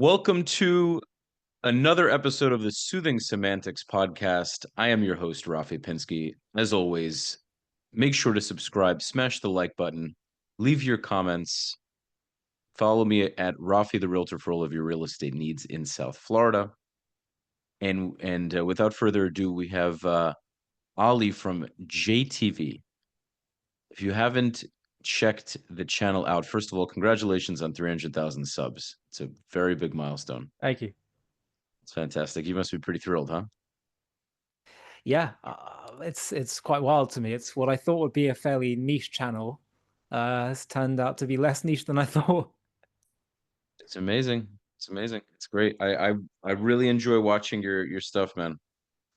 Welcome to another episode of the Soothing Semantics podcast. I am your host, Rafi Pinsky. As always, make sure to subscribe, smash the like button, leave your comments, follow me at Rafi the Realtor for all of your real estate needs in South Florida. And without further ado, we have Ali from JTV. If you haven't checked the channel out, first of all, congratulations on 300,000 subs. It's a very big milestone. Thank you. It's fantastic. You must be pretty thrilled, huh? Yeah, it's quite wild to me. It's what I thought would be a fairly niche channel. Has turned out to be less niche than I thought. It's amazing. It's amazing. It's great. I really enjoy watching your stuff, man.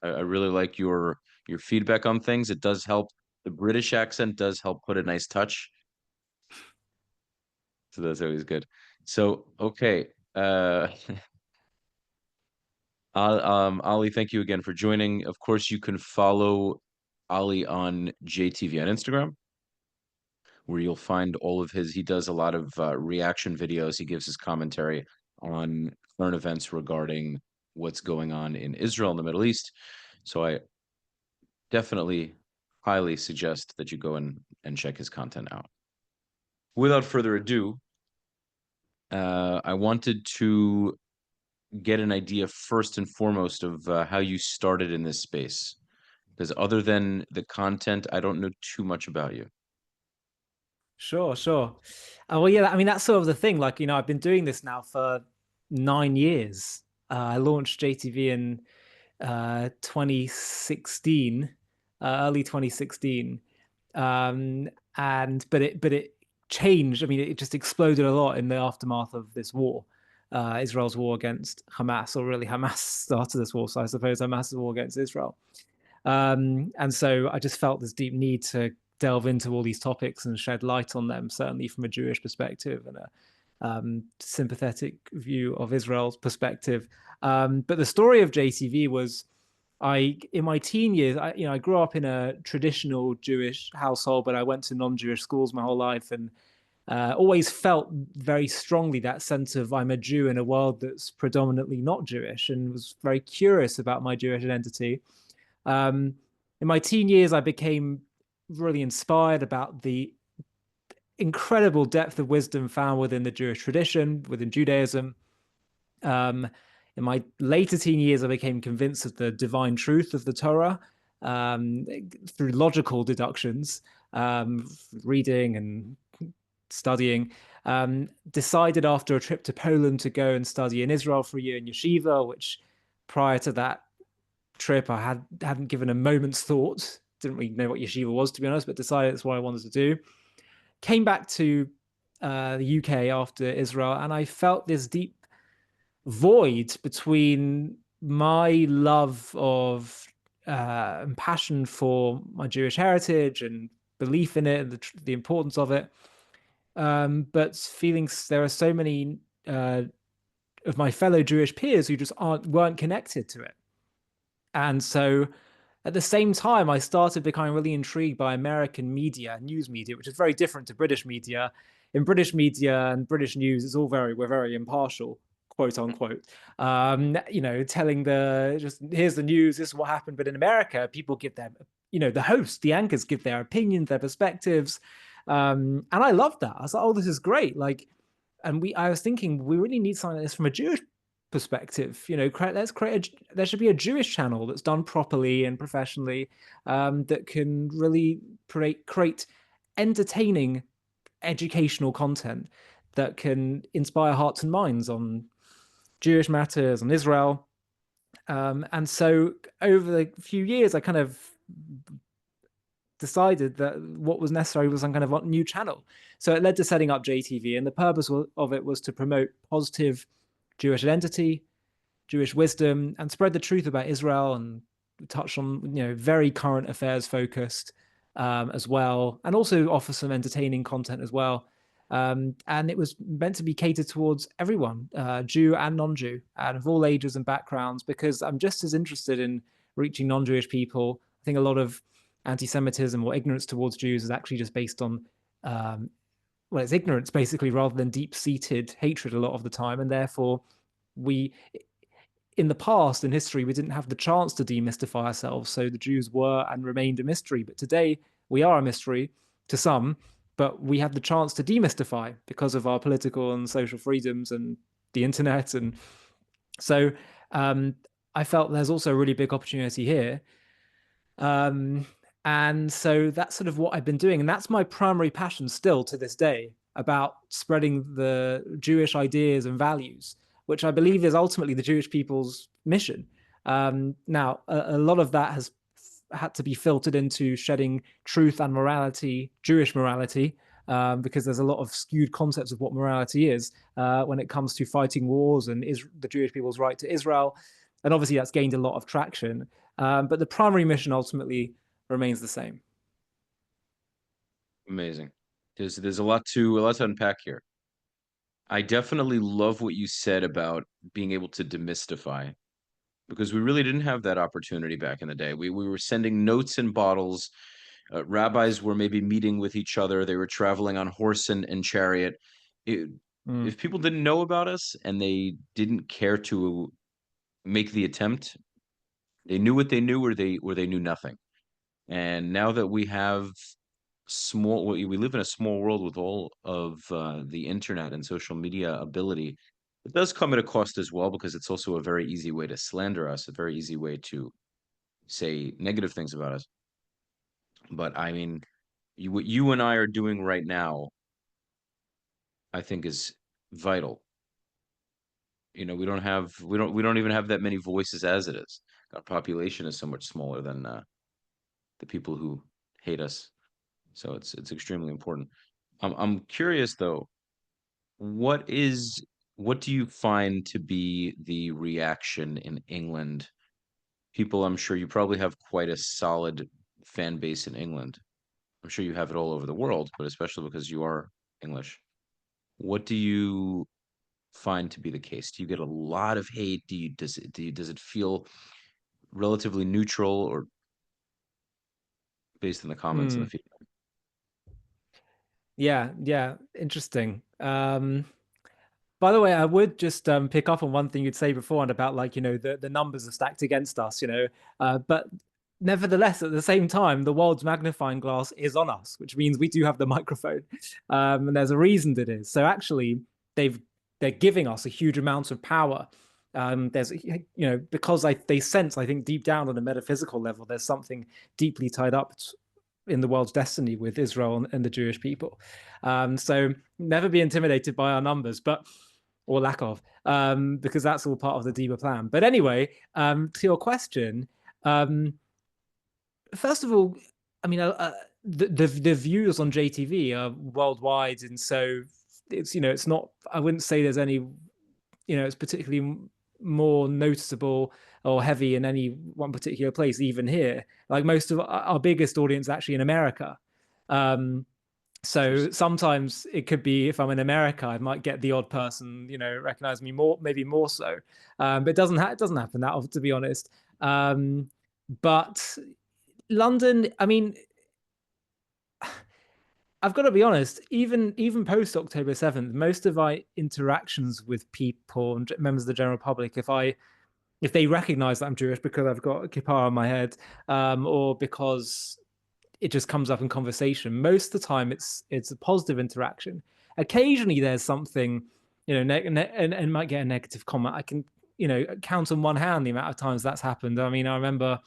I really like your feedback on things. It does help. The British accent does help put a nice touch. So that's always good. So okay. Ali, thank you again for joining. Of course, you can follow Ali on JTV on Instagram, where you'll find all of he does a lot of reaction videos. He gives his commentary on current events regarding what's going on in Israel and the Middle East. So I definitely highly suggest that you go and check his content out. Without further ado, I wanted to get an idea first and foremost of how you started in this space. Because other than the content, I don't know too much about you. Sure, sure. Well, yeah, I mean that's sort of the thing. Like, I've been doing this now for 9 years. I launched JTV in 2016, early 2016. Um, and but it changed. I mean, it just exploded a lot in the aftermath of this war, Israel's war against Hamas, or really Hamas started this war, so I suppose Hamas's war against Israel. And so I just felt this deep need to delve into all these topics and shed light on them, certainly from a Jewish perspective and a sympathetic view of Israel's perspective. But the story of JTV was in my teen years, I grew up in a traditional Jewish household, but I went to non-Jewish schools my whole life and always felt very strongly that sense of I'm a Jew in a world that's predominantly not Jewish, and was very curious about my Jewish identity. Um, in my teen years, I became really inspired about the incredible depth of wisdom found within the Jewish tradition, within Judaism. Um, in my later teen years, I became convinced of the divine truth of the Torah through logical deductions, reading and studying. Decided after a trip to Poland to go and study in Israel for a year in yeshiva, which prior to that trip I hadn't given a moment's thought. Didn't really know what yeshiva was, to be honest, but decided that's what I wanted to do. Came back to the UK after Israel, and I felt this deep void between my love of and passion for my Jewish heritage and belief in it and the importance of it. But feelings there are so many of my fellow Jewish peers who just weren't connected to it. And so at the same time, I started becoming really intrigued by American media, news media, which is very different to British media. In British media and British news, it's all we're very impartial, quote unquote. Telling just here's the news, this is what happened. But in America, people give their, the hosts, the anchors give their opinions, their perspectives. And I loved that. I was like, oh, this is great. I was thinking we really need something like this from a Jewish perspective. There should be a Jewish channel that's done properly and professionally, that can really create entertaining educational content that can inspire hearts and minds on Jewish matters, on Israel. And so over the few years, I kind of decided that what was necessary was some kind of new channel. So it led to setting up JTV, and the purpose of it was to promote positive Jewish identity, Jewish wisdom, and spread the truth about Israel, and touch on very current affairs focused, as well, and also offer some entertaining content as well. And it was meant to be catered towards everyone, Jew and non-Jew, and of all ages and backgrounds, because I'm just as interested in reaching non-Jewish people. I think a lot of anti-Semitism or ignorance towards Jews is actually just based on it's ignorance basically, rather than deep-seated hatred a lot of the time, and therefore we in the past in history we didn't have the chance to demystify ourselves, so the Jews were and remained a mystery. But today we are a mystery to some, but we have the chance to demystify because of our political and social freedoms and the internet. And so um, I felt there's also a really big opportunity here. Um, and so that's sort of what I've been doing. And that's my primary passion still to this day, about spreading the Jewish ideas and values, which I believe is ultimately the Jewish people's mission. Now, a lot of that has had to be filtered into shedding truth and morality, Jewish morality, because there's a lot of skewed concepts of what morality is when it comes to fighting wars and the Jewish people's right to Israel. And obviously, that's gained a lot of traction. But the primary mission ultimately remains the same. Amazing. There's a lot to unpack here. I definitely love what you said about being able to demystify because we really didn't have that opportunity back in the day. We were sending notes in bottles. Rabbis were maybe meeting with each other. They were traveling on horse and chariot. It, Mm. if people didn't know about us and they didn't care to make the attempt, they knew what they knew, or they knew nothing. And now that we have we live in a small world with all of the internet and social media ability. It does come at a cost as well because it's also a very easy way to slander us, a very easy way to say negative things about us. But I mean, what you and I are doing right now, I think, is vital. We don't even have that many voices as it is. Our population is so much smaller than the people who hate us. So it's extremely important. I'm curious though, What is what do you find to be the reaction in England? People, I'm sure you probably have quite a solid fan base in England. I'm sure you have it all over the world, but especially because you are English. What do you find to be the case? Do you get a lot of hate? Does it feel relatively neutral or based on the comments and the Mm. feedback? Yeah, yeah, interesting. By the way, I would just pick up on one thing you'd say before and about like, the numbers are stacked against us, but nevertheless, at the same time, the world's magnifying glass is on us, which means we do have the microphone. And there's a reason that is. So actually, they've they're giving us a huge amount of power. Because they sense, I think, deep down on a metaphysical level, there's something deeply tied up in the world's destiny with Israel and the Jewish people. So never be intimidated by our numbers, but or lack of, because that's all part of the deeper plan. But anyway, to your question, um, first of all, I mean, the views on JTV are worldwide, and so it's not. I wouldn't say there's any, it's particularly more noticeable or heavy in any one particular place, even here. Like most of our biggest audience actually in America. Um, so Interesting. sometimes it could be if I'm in America, I might get the odd person, recognize me more, maybe more so. But it doesn't happen that often, to be honest. But London, I mean, I've got to be honest. Even post October 7th, most of my interactions with people and members of the general public, if they recognize that I'm Jewish because I've got a kippah on my head, or because it just comes up in conversation. Most of the time, it's a positive interaction. Occasionally, there's something, and might get a negative comment. I can, count on one hand the amount of times that's happened. I mean, I remember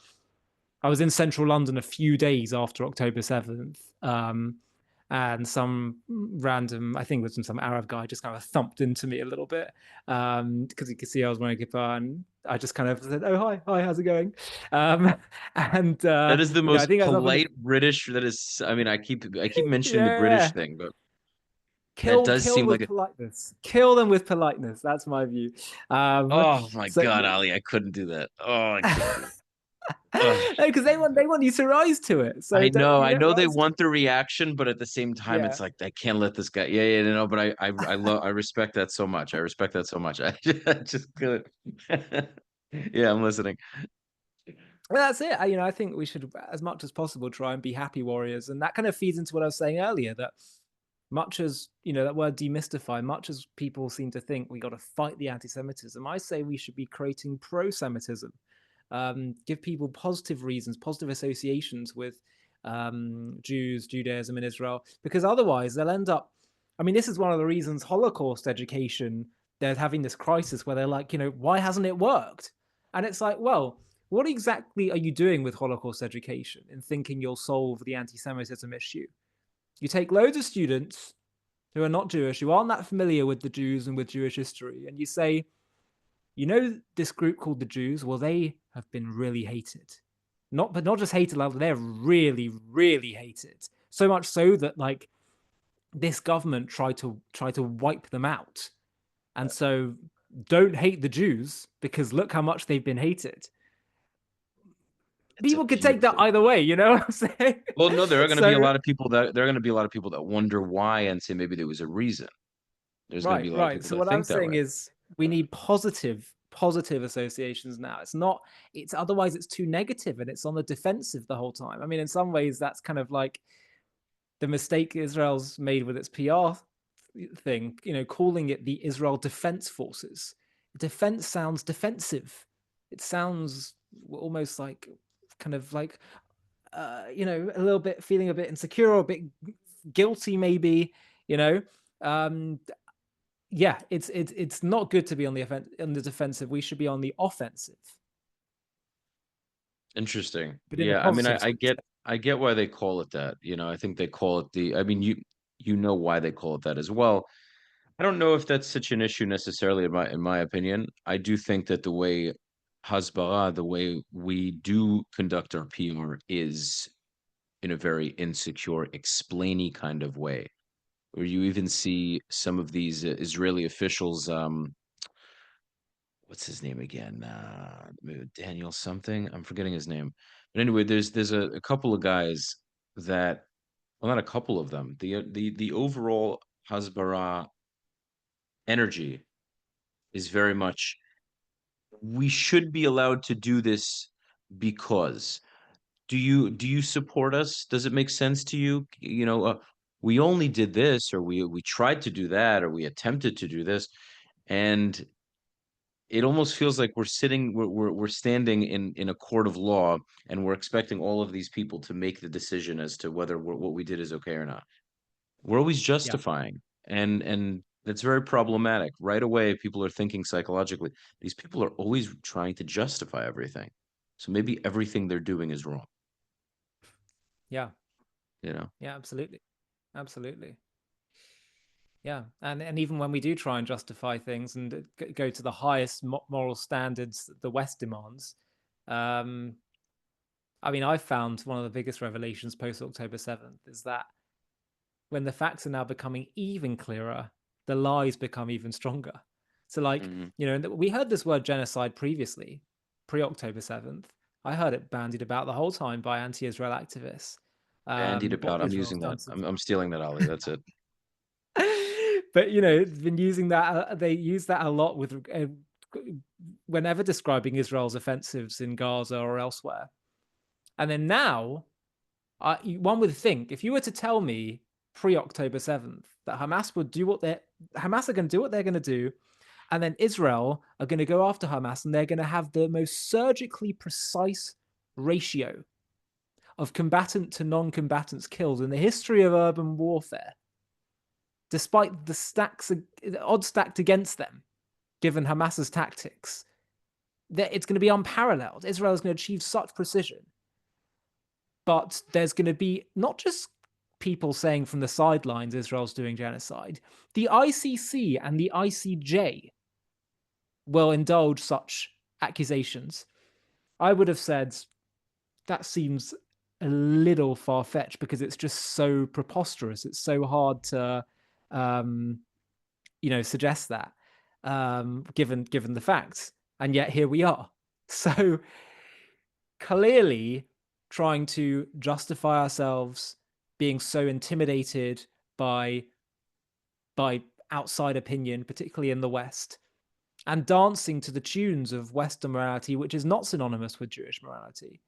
I was in central London a few days after October 7th, and some random, I think it was some Arab guy, just kind of thumped into me a little bit because he could see I was wearing a kippah, and I just kind of said, "Oh, hi, how's it going?" Um, and That is the I most think I was up in the polite British. That is, I mean, I keep mentioning the British yeah. thing, but that Kill does kill seem like with a. politeness. Kill them with politeness. That's my view. Um, Oh my so God, Ali, I couldn't do that. Oh, I couldn't do that. Oh, because I couldn't do they it. want you to rise to it. So I don't know, you I don't know they rise to want the reaction, but at the same time, yeah. it's like I can't let this guy. Yeah, yeah, no, but I respect that so much. I respect that so much. I just couldn't. Yeah, I'm listening. Well, that's it. I think we should, as much as possible, try and be happy warriors, and that kind of feeds into what I was saying earlier. That much as, that word demystify, much as people seem to think we got to fight the anti-Semitism, I say we should be creating pro-Semitism. Give people positive reasons, positive associations with Jews, Judaism, and Israel, because otherwise they'll end up. I mean, this is one of the reasons Holocaust education, they're having this crisis where they're like, why hasn't it worked? And it's like, well, what exactly are you doing with Holocaust education in thinking you'll solve the anti-Semitism issue? You take loads of students who are not Jewish, who aren't that familiar with the Jews and with Jewish history, and you say, this group called the Jews, well, they have been really hated. But not just hated, they're really, really hated. So much so that like this government tried to wipe them out. And so don't hate the Jews because look how much they've been hated. It's a People could take that beautiful. either way, you know what I'm saying? Well, no, there are going to be a So lot of people that there are going to be a lot of people that wonder why and say maybe there was a reason. There's going to be right, a lot of right. people So that what I'm think that saying way. is we need positive associations now. It's otherwise it's too negative and it's on the defensive the whole time. I mean, in some ways that's kind of like the mistake Israel's made with its PR thing, calling it the Israel Defense Forces. Defense sounds defensive. It sounds almost like kind of like a little bit feeling a bit insecure or a bit guilty, maybe, you know. Um, yeah, it's not good to be on the defensive. We should be on the offensive, Interesting. but in a Yeah, I mean, positive sense. I get why they call it that. I think they call it the. I mean, you know why they call it that as well. I don't know if that's such an issue necessarily in my opinion. I do think that the way Hasbara, the way we do conduct our PR is in a very insecure, explainy kind of way, where you even see some of these Israeli officials. What's his name again? Daniel something. I'm forgetting his name. But anyway, there's a couple of guys that, well, not a couple of them. The overall Hasbara energy is very much we should be allowed to do this because do you support us? Does it make sense to you? We only did this, or we tried to do that, or we attempted to do this, and it almost feels like we're standing in a court of law, and we're expecting all of these people to make the decision as to whether what we did is okay or not. We're always Yeah, justifying, and that's very problematic. Right away, people are thinking psychologically, these people are always trying to justify everything. So maybe everything they're doing is wrong, yeah, you know? yeah, absolutely, absolutely. Yeah, and even when we do try and justify things and go to the highest moral standards that the West demands, um, I mean, I found one of the biggest revelations post October 7th is that when the facts are now becoming even clearer, the lies become even stronger. So, like, Mhm. we heard this word genocide previously, pre October 7th. I heard it bandied about the whole time by anti Israel activists. Bandied What about. I'm Israel's using that. done to. I'm stealing that, Ali. That's it. But, it's been using that, they use that a lot with whenever describing Israel's offensives in Gaza or elsewhere. And then now, one would think if you were to tell me pre October 7th that Hamas are going to do what they're going to do, and then Israel are going to go after Hamas and they're going to have the most surgically precise ratio of combatant to non-combatants killed in the history of urban warfare, despite the odds stacked against them, given Hamas's tactics, that it's going to be unparalleled. Israel is going to achieve such precision. But there's going to be not just people saying from the sidelines Israel's doing genocide, the ICC and the ICJ will indulge such accusations. I would have said that seems a little far fetched because it's just so preposterous. It's so hard to, um, suggest that, given the facts, and yet here we are. So clearly trying to justify ourselves being so intimidated by by outside opinion, particularly in the West, and dancing to the tunes of Western morality, which is not synonymous with Jewish morality.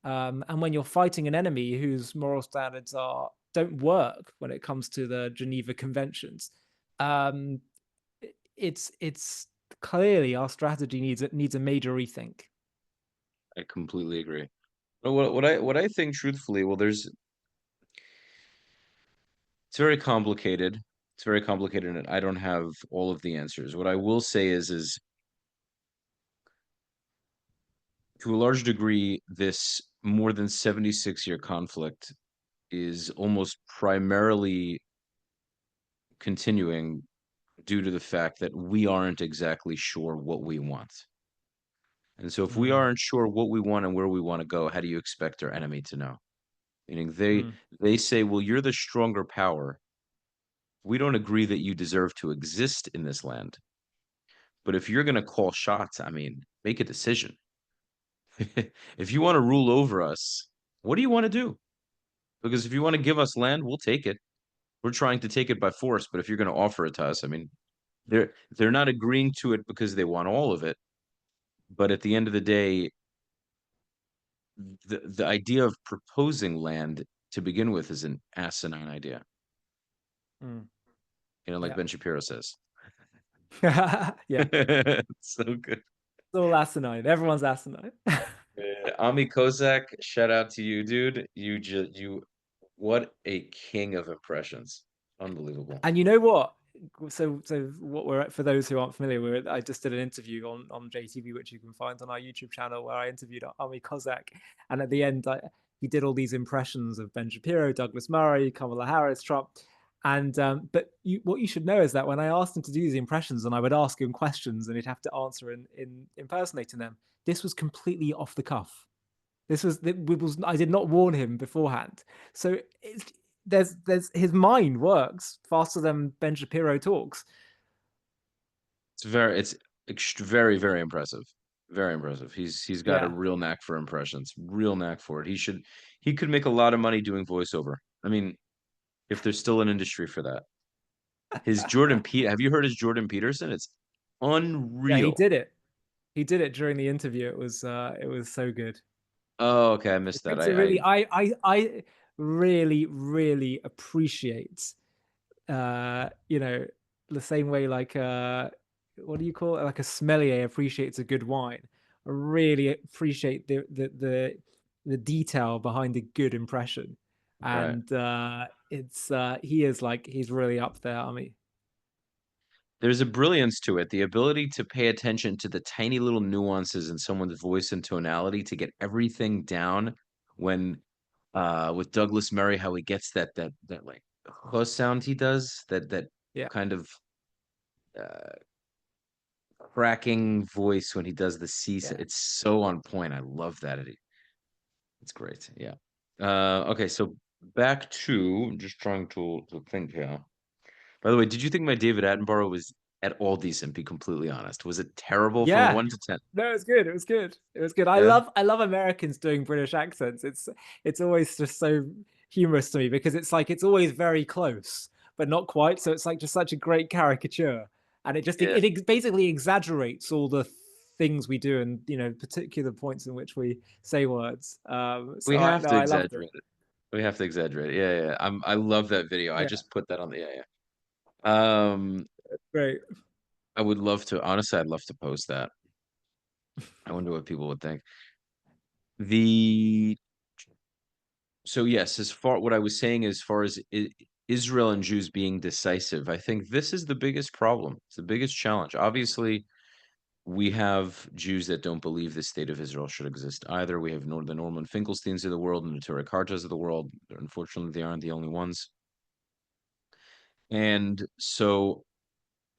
And when you're fighting an enemy whose moral standards are don't work when it comes to the Geneva Conventions. Um, it's clearly our strategy needs a major rethink. I completely agree. But what I think truthfully, well, it's very complicated. It's very complicated, and I don't have all of the answers. What I will say is to a large degree, this more than 76-year conflict is almost primarily continuing due to the fact that we aren't exactly sure what we want. And so if we Mm, aren't sure what we want and where we want to go, how do you expect our enemy to know? Meaning mm, they say, well, you're the stronger power. We don't agree that you deserve to exist in this land. But if you're going to call shots, I mean, make a decision. If you want to rule over us, what do you want to do? Because if you want to give us land, we'll take it. We're trying to take it by force, but if you're going to offer it to us, I mean, they're not agreeing to it because they want all of it. But at the end of the day, the idea of proposing land to begin with is an asinine idea. mm. Like Yeah. Ben Shapiro says. Yeah. So good. It's all asinine. Everyone's asinine. Ami Kozak, shout out to you, dude. What a king of impressions. Unbelievable. And you know what? So what we're at, for those who aren't familiar with it, I just did an interview on JTV, which you can find on our YouTube channel, where I interviewed Ami Kozak, and at the end, he did all these impressions of Ben Shapiro, Douglas Murray, Kamala Harris, Trump, and but what you should know is that when I asked him to do these impressions, and I would ask him questions, and he'd have to answer in impersonating them, this was completely off the cuff. This was I did not warn him beforehand. So there's his mind works faster than Ben Shapiro talks. It's very, very impressive. Very impressive. He's got a Yeah. real knack for impressions. Real knack for it. He could make a lot of money doing voiceover. I mean, if there's still an industry for that. His Jordan Pete, have you heard his Jordan Peterson? It's Yeah, he unreal. did it. He did it during the interview. It was so good. Oh, okay, I missed that. It's a really I really really appreciate the same way like what do you call it? Like a sommelier appreciates a good wine. I really appreciate the detail behind a good impression. Right. And it's he's really up there. I mean, There's a brilliance to it, the ability to pay attention to the tiny little nuances in someone's voice and tonality to get everything down when with Douglas Murray, how he gets that like huh sound he does, that yeah, kind of uh cracking voice when he does the C. yeah. It's so on point. I love that. It's great. Yeah. Okay, so back to just trying to think here. By the way, did you think my David Attenborough was at all decent? Be completely honest. Was it terrible from a Yeah. 1 to 10? No, it was good. It was good. It was good. I Yeah. love I love Americans doing British accents. It's always just so humorous to me because it's like it's always very close, but not quite. So it's like just such a great caricature. And it just Yeah. basically exaggerates all the things we do and particular points in which we say words. We So I have no, to I loved it. exaggerate it. We have to exaggerate it. Yeah, yeah. I love that video. I Yeah, just put that on the yeah, yeah. great. I would love to honestly, I'd love to post that. I wonder what people would think. The So yes, as far what I was saying as far as Israel and Jews being decisive, I think this is the biggest problem. It's the biggest challenge. Obviously, we have Jews that don't believe the state of Israel should exist either. We have the Norman Finkelsteins of the world and the Torah Kartas of the world. Unfortunately, they aren't the only ones. And so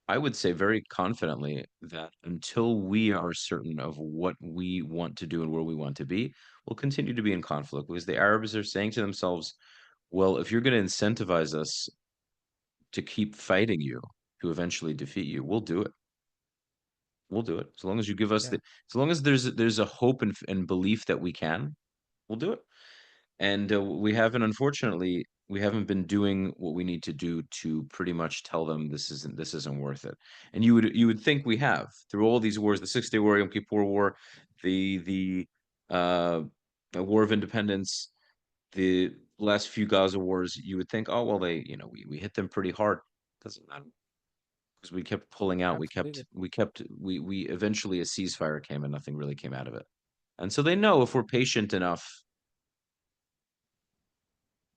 I would say very confidently that until we are certain of what we want to do and where we want to be, we'll continue to be in conflict because the Arabs are saying to themselves, well, if you're going to incentivize us to keep fighting you to eventually defeat you, we'll do it. We'll do it. As long as you give us Yeah, as long as there's a hope and belief that we can, we'll do it. And we haven't, unfortunately, we haven't been doing what we need to do to pretty much tell them this isn't worth it. And you would think we have through all these wars, the 6 Day War, Yom Kippur War, the the War of Independence. The last few Gaza wars, you would think, oh well, we hit them pretty hard. Doesn't matter because we kept pulling out. Absolutely. We eventually a ceasefire came and nothing really came out of it. And so they know if we're patient enough,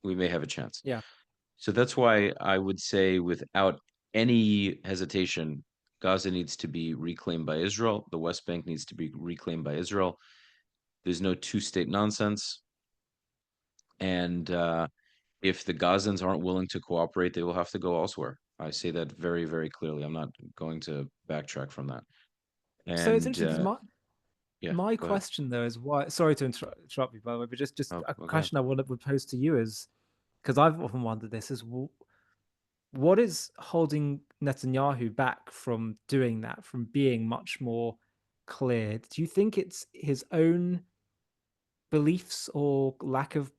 we may have a chance. Yeah. So that's why I would say, without any hesitation, Gaza needs to be reclaimed by Israel. The West Bank needs to be reclaimed by Israel. There's no two-state nonsense. And if the Gazans aren't willing to cooperate, they will have to go elsewhere. I say that very, very clearly. I'm not going to backtrack from that. So it's And interesting because yeah, my go ahead. question though is why. Sorry to interrupt you, by the way, but just Oh, a go ahead. question I would pose to you is because I've often wondered this is what is holding Netanyahu back from doing that, from being much more clear? Do you think it's his own beliefs or lack of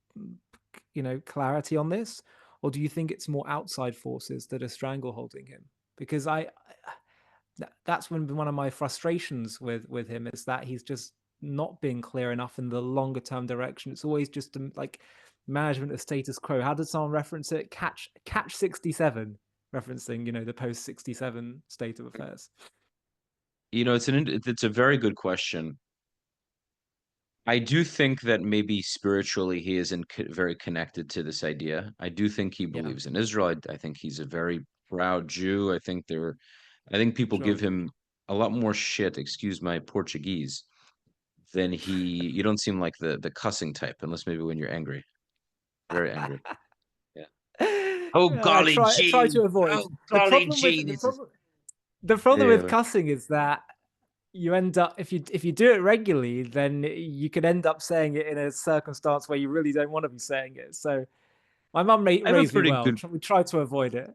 clarity on this, or do you think it's more outside forces that are strangleholding him? Because that's been one of my frustrations with him is that he's just not being clear enough in the longer term direction. It's always just like management of status quo. How did someone reference it? Catch 67, referencing the post 67 state of affairs. It's a very good question. I do think that maybe spiritually he isn't very connected to this idea. I do think he Yeah, believes in Israel. I think he's a very proud Jew. I think people sure. give him a lot more shit, excuse my Portuguese, than you don't seem like the cussing type, unless maybe when you're angry, very angry. Yeah. Oh I golly try gee. to avoid Oh golly gee. the problem with Anyway, cussing is that you end up if you do it regularly, then you can end up saying it in a circumstance where you really don't want to be saying it. So my mum I have a raised me pretty well. good We try to avoid it.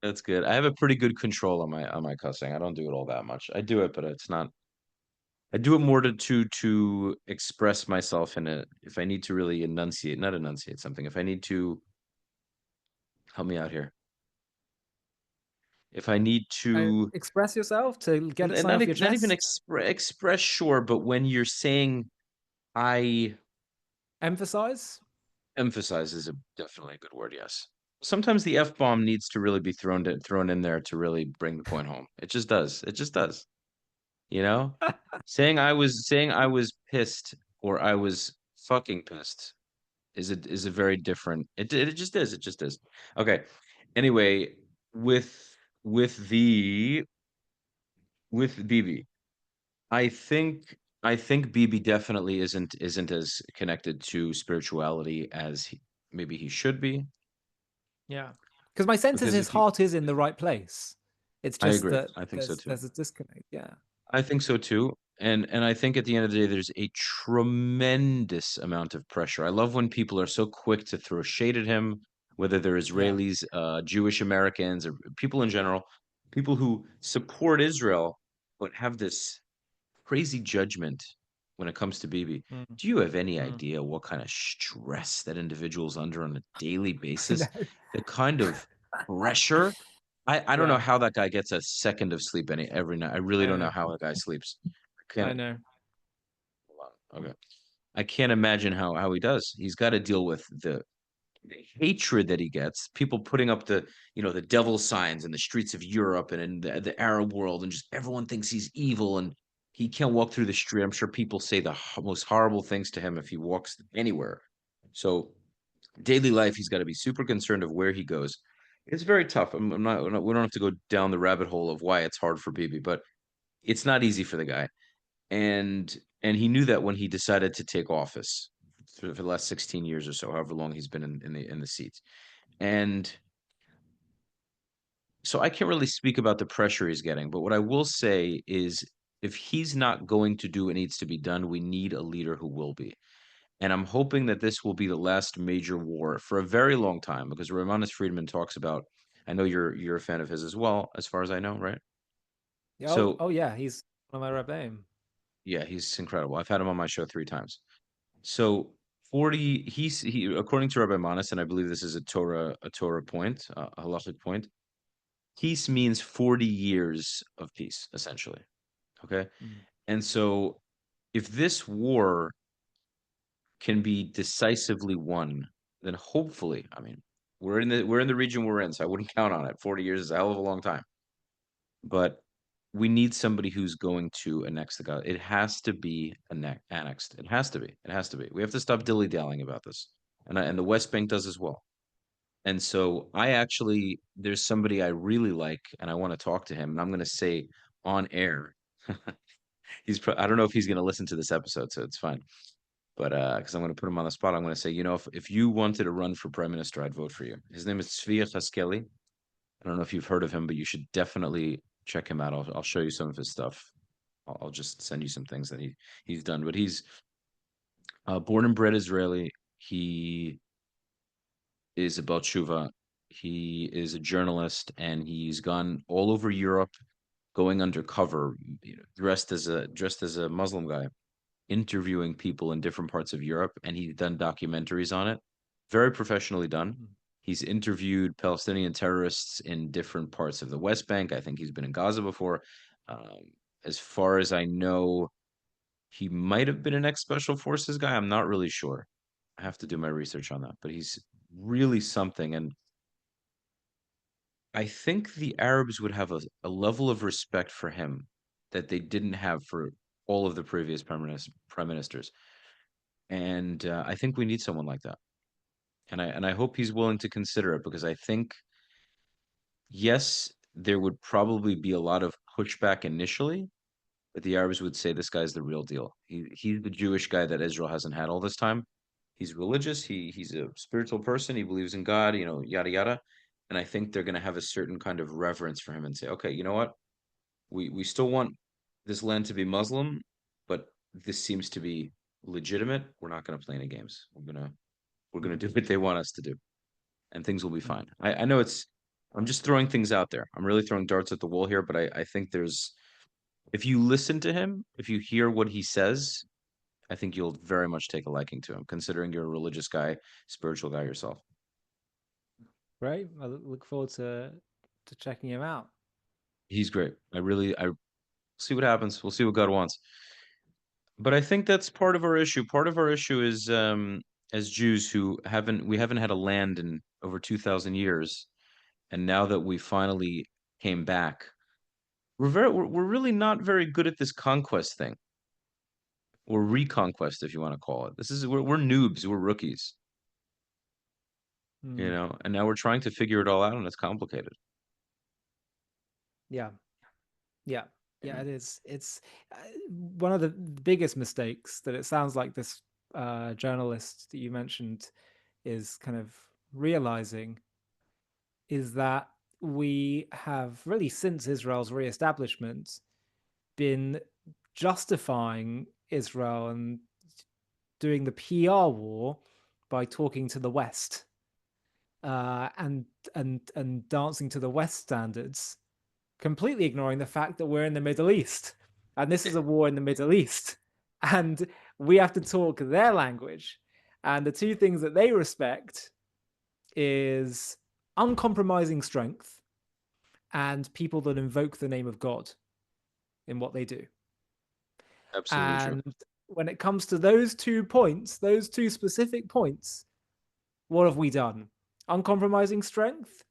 that's good. I have a pretty good control on my cussing. I don't do it all that much. I do it, but it's not I do it more to express myself in a if I need to really enunciate, not enunciate something. If I need to help me out here. If I need to Express yourself to get something off your not even chest. express, sure, but when you're saying I Emphasize. emphasize is definitely a good word, yes. Sometimes the F bomb needs to really be thrown in there to really bring the point home. It just does. It just does. You know? Saying I was pissed or I was fucking pissed is a very different it just is. It just is. Okay. Anyway, with the with BB, I think BB definitely isn't as connected to spirituality as maybe he should be. Yeah, because my sense is Because his if you heart is in the right place. It's I just agree. that I think so too. there's a disconnect. Yeah, I think so too. And I think at the end of the day, there's a tremendous amount of pressure. I love when people are so quick to throw shade at him, whether they're yeah, Israelis, Jewish Americans, or people in general, people who support Israel but have this crazy judgment when it comes to Bibi. mm, Do you have any mm. idea what kind of stress that individual's under on a daily I basis? know. The kind of pressure I don't know Yeah, how that guy gets a second of sleep every night. I really I don't know know. how a guy sleeps. I I can't. know. Hold on. Okay. I can't imagine how he does. He's got to deal with the hatred that he gets. People putting up the devil signs in the streets of Europe and in the Arab world, and just everyone thinks he's evil and he can't walk through the street. I'm sure people say the most horrible things to him if he walks anywhere. So daily life, he's got to be super concerned of where he goes. It's very tough. We don't have to go down the rabbit hole of why it's hard for Bibi, but it's not easy for the guy. And he knew that when he decided to take office for the last 16 years or so, however long he's been in the seat. And so I can't really speak about the pressure he's getting, but what I will say is if he's not going to do what needs to be done, we need a leader who will be. And I'm hoping that this will be the last major war for a very long time because Romanis Friedman talks about. I know you're a fan of his as well, as far as I know, right? Yeah, So oh yeah, he's one of my rabbeim. yeah, he's incredible. I've had him on my show 3 times. So 40, he according to Rabbi Manis, and I believe this is a Torah point, a halachic point. Peace means 40 years of peace, essentially. Okay, Mm. and so if this war can be decisively won then hopefully, I mean, we're in the region we're in, so I wouldn't count on it. 40 years is a hell of a long time. But we need somebody who's going to annex the Gaza. It has to be annexed. It has to be. It has to be. We have to stop dilly-dallying about this. And the West Bank does as well. And so I actually, there's somebody I really like, and I want to talk to him, and I'm going to say on air. I don't know if he's going to listen to this episode, so it's fine. But because I'm going to put him on the spot, I'm going to say, if you wanted to run for prime minister, I'd vote for you. His name is Tzvi Chaskeli. I don't know if you've heard of him, but you should definitely check him out. I'll show you some of his stuff. I'll just send you some things that he's done. But he's born and bred Israeli. He is about tshuva. He is a journalist, and he's gone all over Europe, going undercover, dressed as a Muslim guy, interviewing people in different parts of Europe, and he's done documentaries on it. Very professionally done. Mm. He's interviewed Palestinian terrorists in different parts of the West Bank. I think he's been in Gaza before. Um, as far as I know, he might have been an ex-special forces guy. I'm not really sure. I have to do my research on that, but he's really something. And I think the Arabs would have a level of respect for him that they didn't have for all of the previous prime ministers. And I think we need someone like that. And I hope he's willing to consider it because I think, yes, there would probably be a lot of pushback initially, but the Arabs would say this guy's the real deal. He's the Jewish guy that Israel hasn't had all this time. He's religious. He's a spiritual person. He believes in God. Yada yada. And I think they're going to have a certain kind of reverence for him and say, okay, you know what? We still want this land to be Muslim, but this seems to be legitimate. We're not going to play any games. We're gonna do what they want us to do, and things will be Mm. fine. I know I'm just throwing things out there. I'm really throwing darts at the wall here, but I think if you listen to him, if you hear what he says, I think you'll very much take a liking to him, considering you're a religious guy, spiritual guy yourself. Great. I look forward to checking him out. He's great. I see what happens. We'll see what God wants. But I think that's part of our issue. Part of our issue is as Jews who we haven't had a land in over 2,000 years, and now that we finally came back, we're really not very good at this conquest thing, or reconquest, if you want to call it. We're noobs, we're rookies, Mm. and now we're trying to figure it all out, and it's complicated. Yeah. Yeah. Yeah, Yeah. it is. It's one of the biggest mistakes that it sounds like this journalist that you mentioned is kind of realizing is that we have really, since Israel's reestablishment, been justifying Israel and doing the PR war by talking to the West and dancing to the West standards, completely ignoring the fact that we're in the Middle East and this is a war in the Middle East, and we have to talk their language. And the two things that they respect is uncompromising strength and people that invoke the name of God in what they do. Absolutely true. And when it comes to those 2 points, those two specific points, what have we done? Uncompromising strength.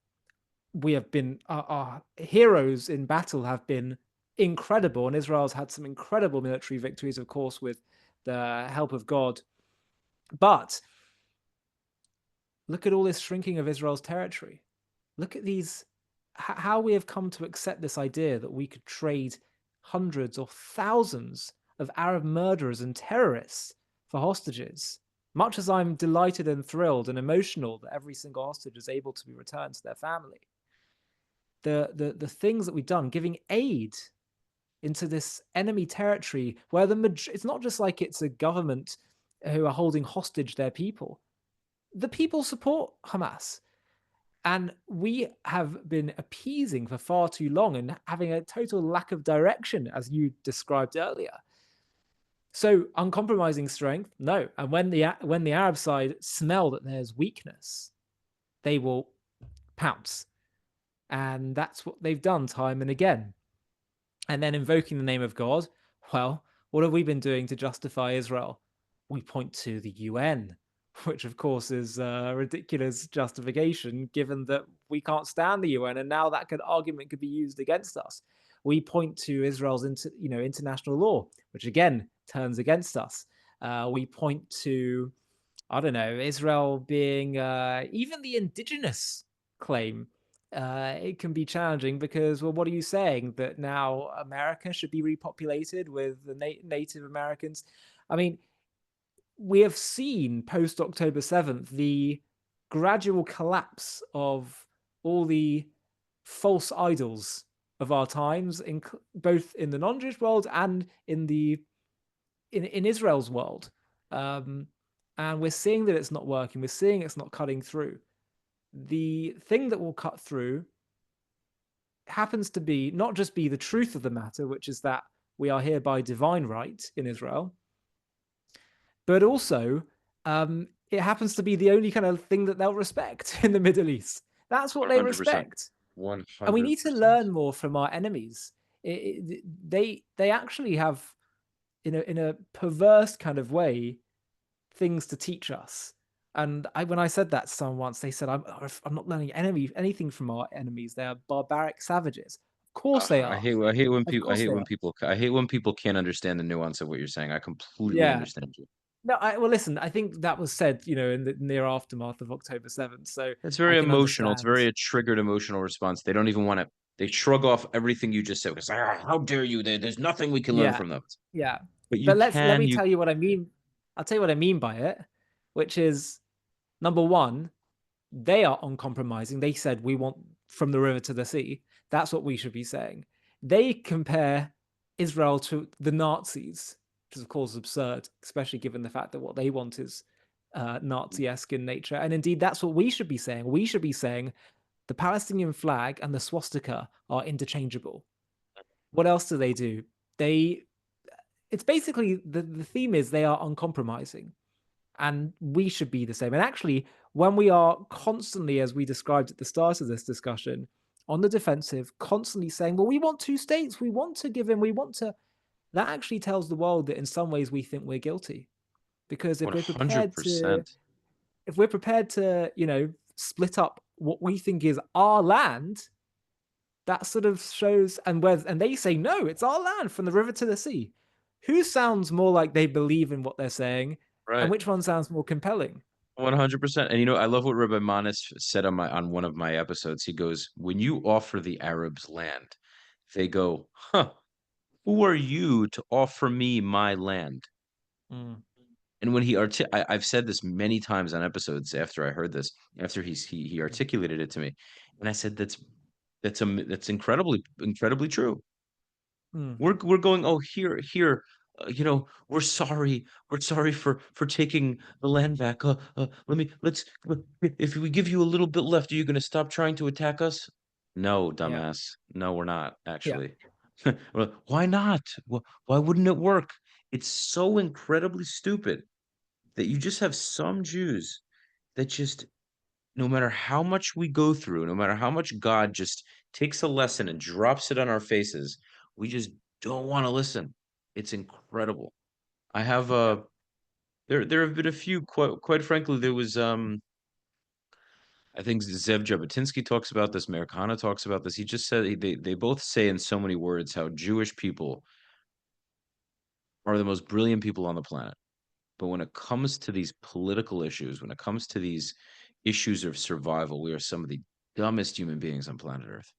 We have been our heroes in battle have been incredible, and Israel's had some incredible military victories, of course, with the help of God. But look at all this shrinking of Israel's territory. Look at these, how we have come to accept this idea that we could trade hundreds or thousands of Arab murderers and terrorists for hostages. Much as I'm delighted and thrilled and emotional that every single hostage is able to be returned to their family, the things that we've done, giving aid into this enemy territory where it's not just like it's a government who are holding hostage their people. The people support Hamas. And we have been appeasing for far too long and having a total lack of direction, as you described earlier. So uncompromising strength, no. And when the Arab side smell that there's weakness, they will pounce. And that's what they've done time and again. And then invoking the name of God, well, what have we been doing to justify Israel? We point to the UN. which of course is a ridiculous justification given that we can't stand the UN, and now that argument could be used against us. We point to Israel's international law, which again turns against us. We point to, I don't know, Israel being even the indigenous claim. It can be challenging because, well, what are you saying, that now America should be repopulated with the Native Americans? I mean, we have seen post October 7th the gradual collapse of all the false idols of our times, both in the non-Jewish world and in Israel's world. Um, and we're seeing that it's not working. We're seeing it's not cutting through. The thing that will cut through happens to be not just be the truth of the matter, which is that we are here by divine right in Israel, but also it happens to be the only kind of thing that they'll respect in the Middle East. That's what they 100%. respect, and we need to 100%. learn more from our enemies. They actually have, in a perverse kind of way, things to teach us. And when I said that to someone once, they said, I'm not learning anything from our enemies. They are barbaric savages. Of course they I are. hate Of course they are. I hate when people can't understand the nuance of what you're saying. I completely Yeah. understand you. No, well, listen, I think that was said, in the near aftermath of October 7th. So It's I very can emotional. It's understand. very a triggered emotional response. They don't even want to. They shrug off everything you just said because how dare you? There's nothing we can learn Yeah. from them. Yeah. But you But let can. me You tell you what I mean. I'll tell you what I mean by it, which is number one, they are uncompromising. They said we want from the river to the sea. That's what we should be saying. They compare Israel to the Nazis, which is of course absurd, especially given the fact that what they want is Nazi-esque in nature. And indeed, that's what we should be saying. We should be saying the Palestinian flag and the swastika are interchangeable. What else do they do? They it's basically the theme is they are uncompromising, and we should be the same. And actually, when we are constantly, as we described at the start of this discussion, on the defensive, constantly saying, well, we want two states, we want to give in, we want to, that actually tells the world that in some ways we think we're guilty. Because 100%. if we're prepared to, split up what we think is our land, that sort of shows, and they say, no, it's our land from the river to the sea. Who sounds more like they believe in what they're saying, and Right. which one sounds more compelling? 100%. And I love what Rabbi Manis said on one of my episodes. He goes, "When you offer the Arabs land, they go, huh, who are you to offer me my land?" Mm, And when I've said this many times on episodes after I heard this, after he articulated it to me, and I said that's incredibly true. mm, We're going, oh, here, we're sorry for taking the land back. If we give you a little bit left, are you going to stop trying to attack us? No, yeah, dumbass. No, we're not yeah, actually. Well, why not? Why wouldn't it work? It's so incredibly stupid that you just have some Jews that just, no matter how much we go through, no matter how much God just takes a lesson and drops it on our faces, we just don't want to listen. It's incredible. I have yeah. there have been a few, quite frankly, there was I think Zev Jabotinsky talks about this, Meir Kahane talks about this. He just said they both say in so many words how Jewish people are the most brilliant people on the planet. But when it comes to these political issues, when it comes to these issues of survival, we are some of the dumbest human beings on planet Earth.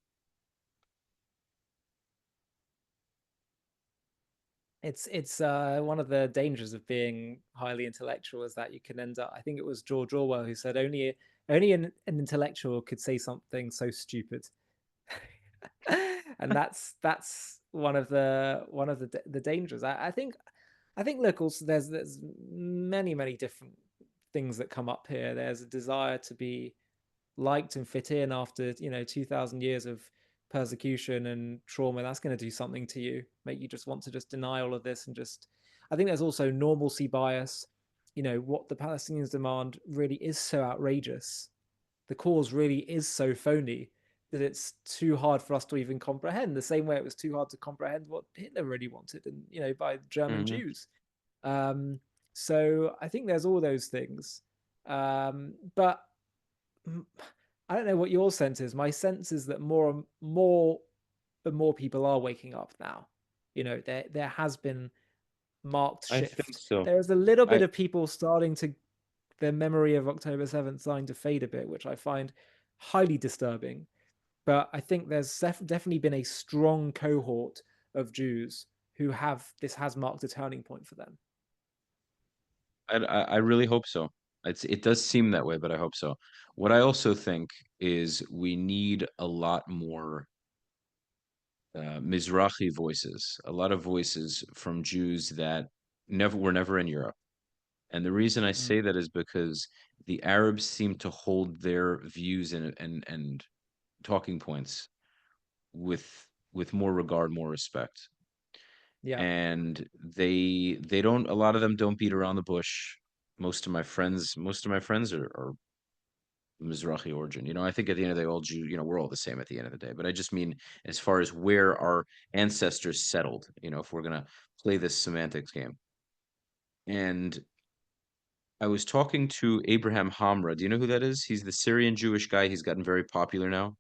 It's one of the dangers of being highly intellectual is that you can end up. I think it was George Orwell who said only an intellectual could say something so stupid, and that's one of the dangers. I think look, also there's many different things that come up here. There's a desire to be liked and fit in after 2,000 years of persecution and trauma. That's going to do something to you, make you just want to just deny all of this. And just, I think there's also normalcy bias. What the Palestinians demand really is so outrageous, the cause really is so phony, that it's too hard for us to even comprehend, the same way it was too hard to comprehend what Hitler really wanted, and by German Mhm. Jews. um so I think there's all those things. But mm, I don't know what your sense is. My sense is that more people are waking up now. There has been marked I think shift. so. There is a little bit I of people starting to their memory of October 7th starting to fade a bit, which I find highly disturbing. But I think there's definitely been a strong cohort of Jews who have this has marked a turning point for them. I really hope so. It does seem that way, but I hope so. What I also think is we need a lot more Mizrahi voices, a lot of voices from Jews that never were never in Europe. And the reason I Mm. say that is because the Arabs seem to hold their views and talking points with more regard, more respect. Yeah, And they don't a lot of them don't beat around the bush. Most of my friends are Mizrahi origin. I think at the end of the day, all Jew, we're all the same at the end of the day. But I just mean as far as where our ancestors settled, if we're gonna play this semantics game. And I was talking to Abraham Hamra. Do you know who that is? He's the Syrian Jewish guy. He's gotten very popular now.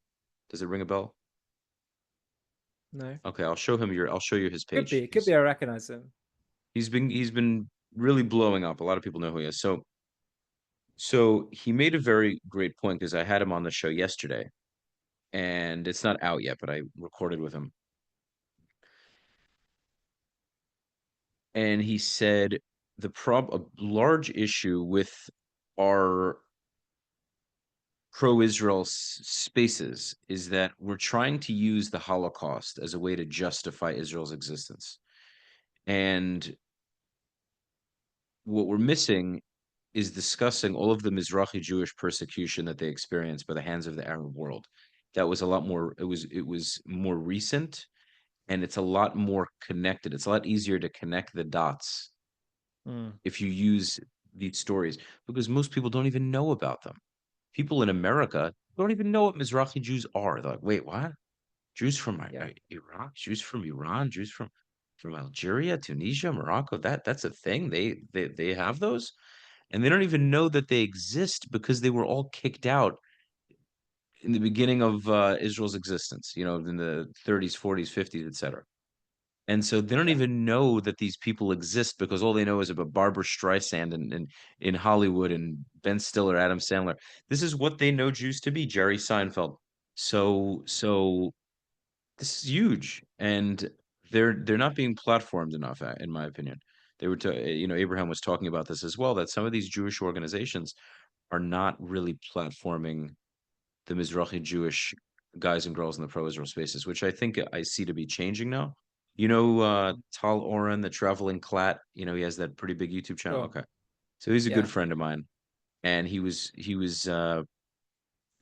Does it ring a bell? no, Okay, I'll show you his could page. be. It could He's be. I recognize him. he's been really blowing up. A lot of people know who he is. So he made a very great point because I had him on the show yesterday, and it's not out yet, but I recorded with him. And he said a large issue with our pro-Israel spaces is that we're trying to use the Holocaust as a way to justify Israel's existence. And what we're missing is discussing all of the Mizrahi Jewish persecution that they experienced by the hands of the Arab world. That was a lot more, it was more recent, and it's a lot more connected. It's a lot easier to connect the dots Mm. if you use these stories because most people don't even know about them. People in America don't even know what Mizrahi Jews are. They're like, wait, what? Jews from Yeah, Iraq, Jews from Iran, Jews from Algeria, Tunisia, Morocco. That's a thing. They have those, and they don't even know that they exist because they were all kicked out in the beginning of Israel's existence. In the 30s, 40s, 50s, etc. And so they don't yeah, even know that these people exist because all they know is about Barbara Streisand and in Hollywood and Ben Stiller, Adam Sandler. This is what they know Jews to be, Jerry Seinfeld. So this is huge, and they're not being platformed enough, in my opinion. Abraham was talking about this as well, that some of these Jewish organizations are not really platforming the Mizrahi Jewish guys and girls in the pro-Israel spaces, which I think I see to be changing now. Tal Oren, the traveling clat. He has that pretty big YouTube channel. sure. Okay, so he's a good Yeah. friend of mine, and he was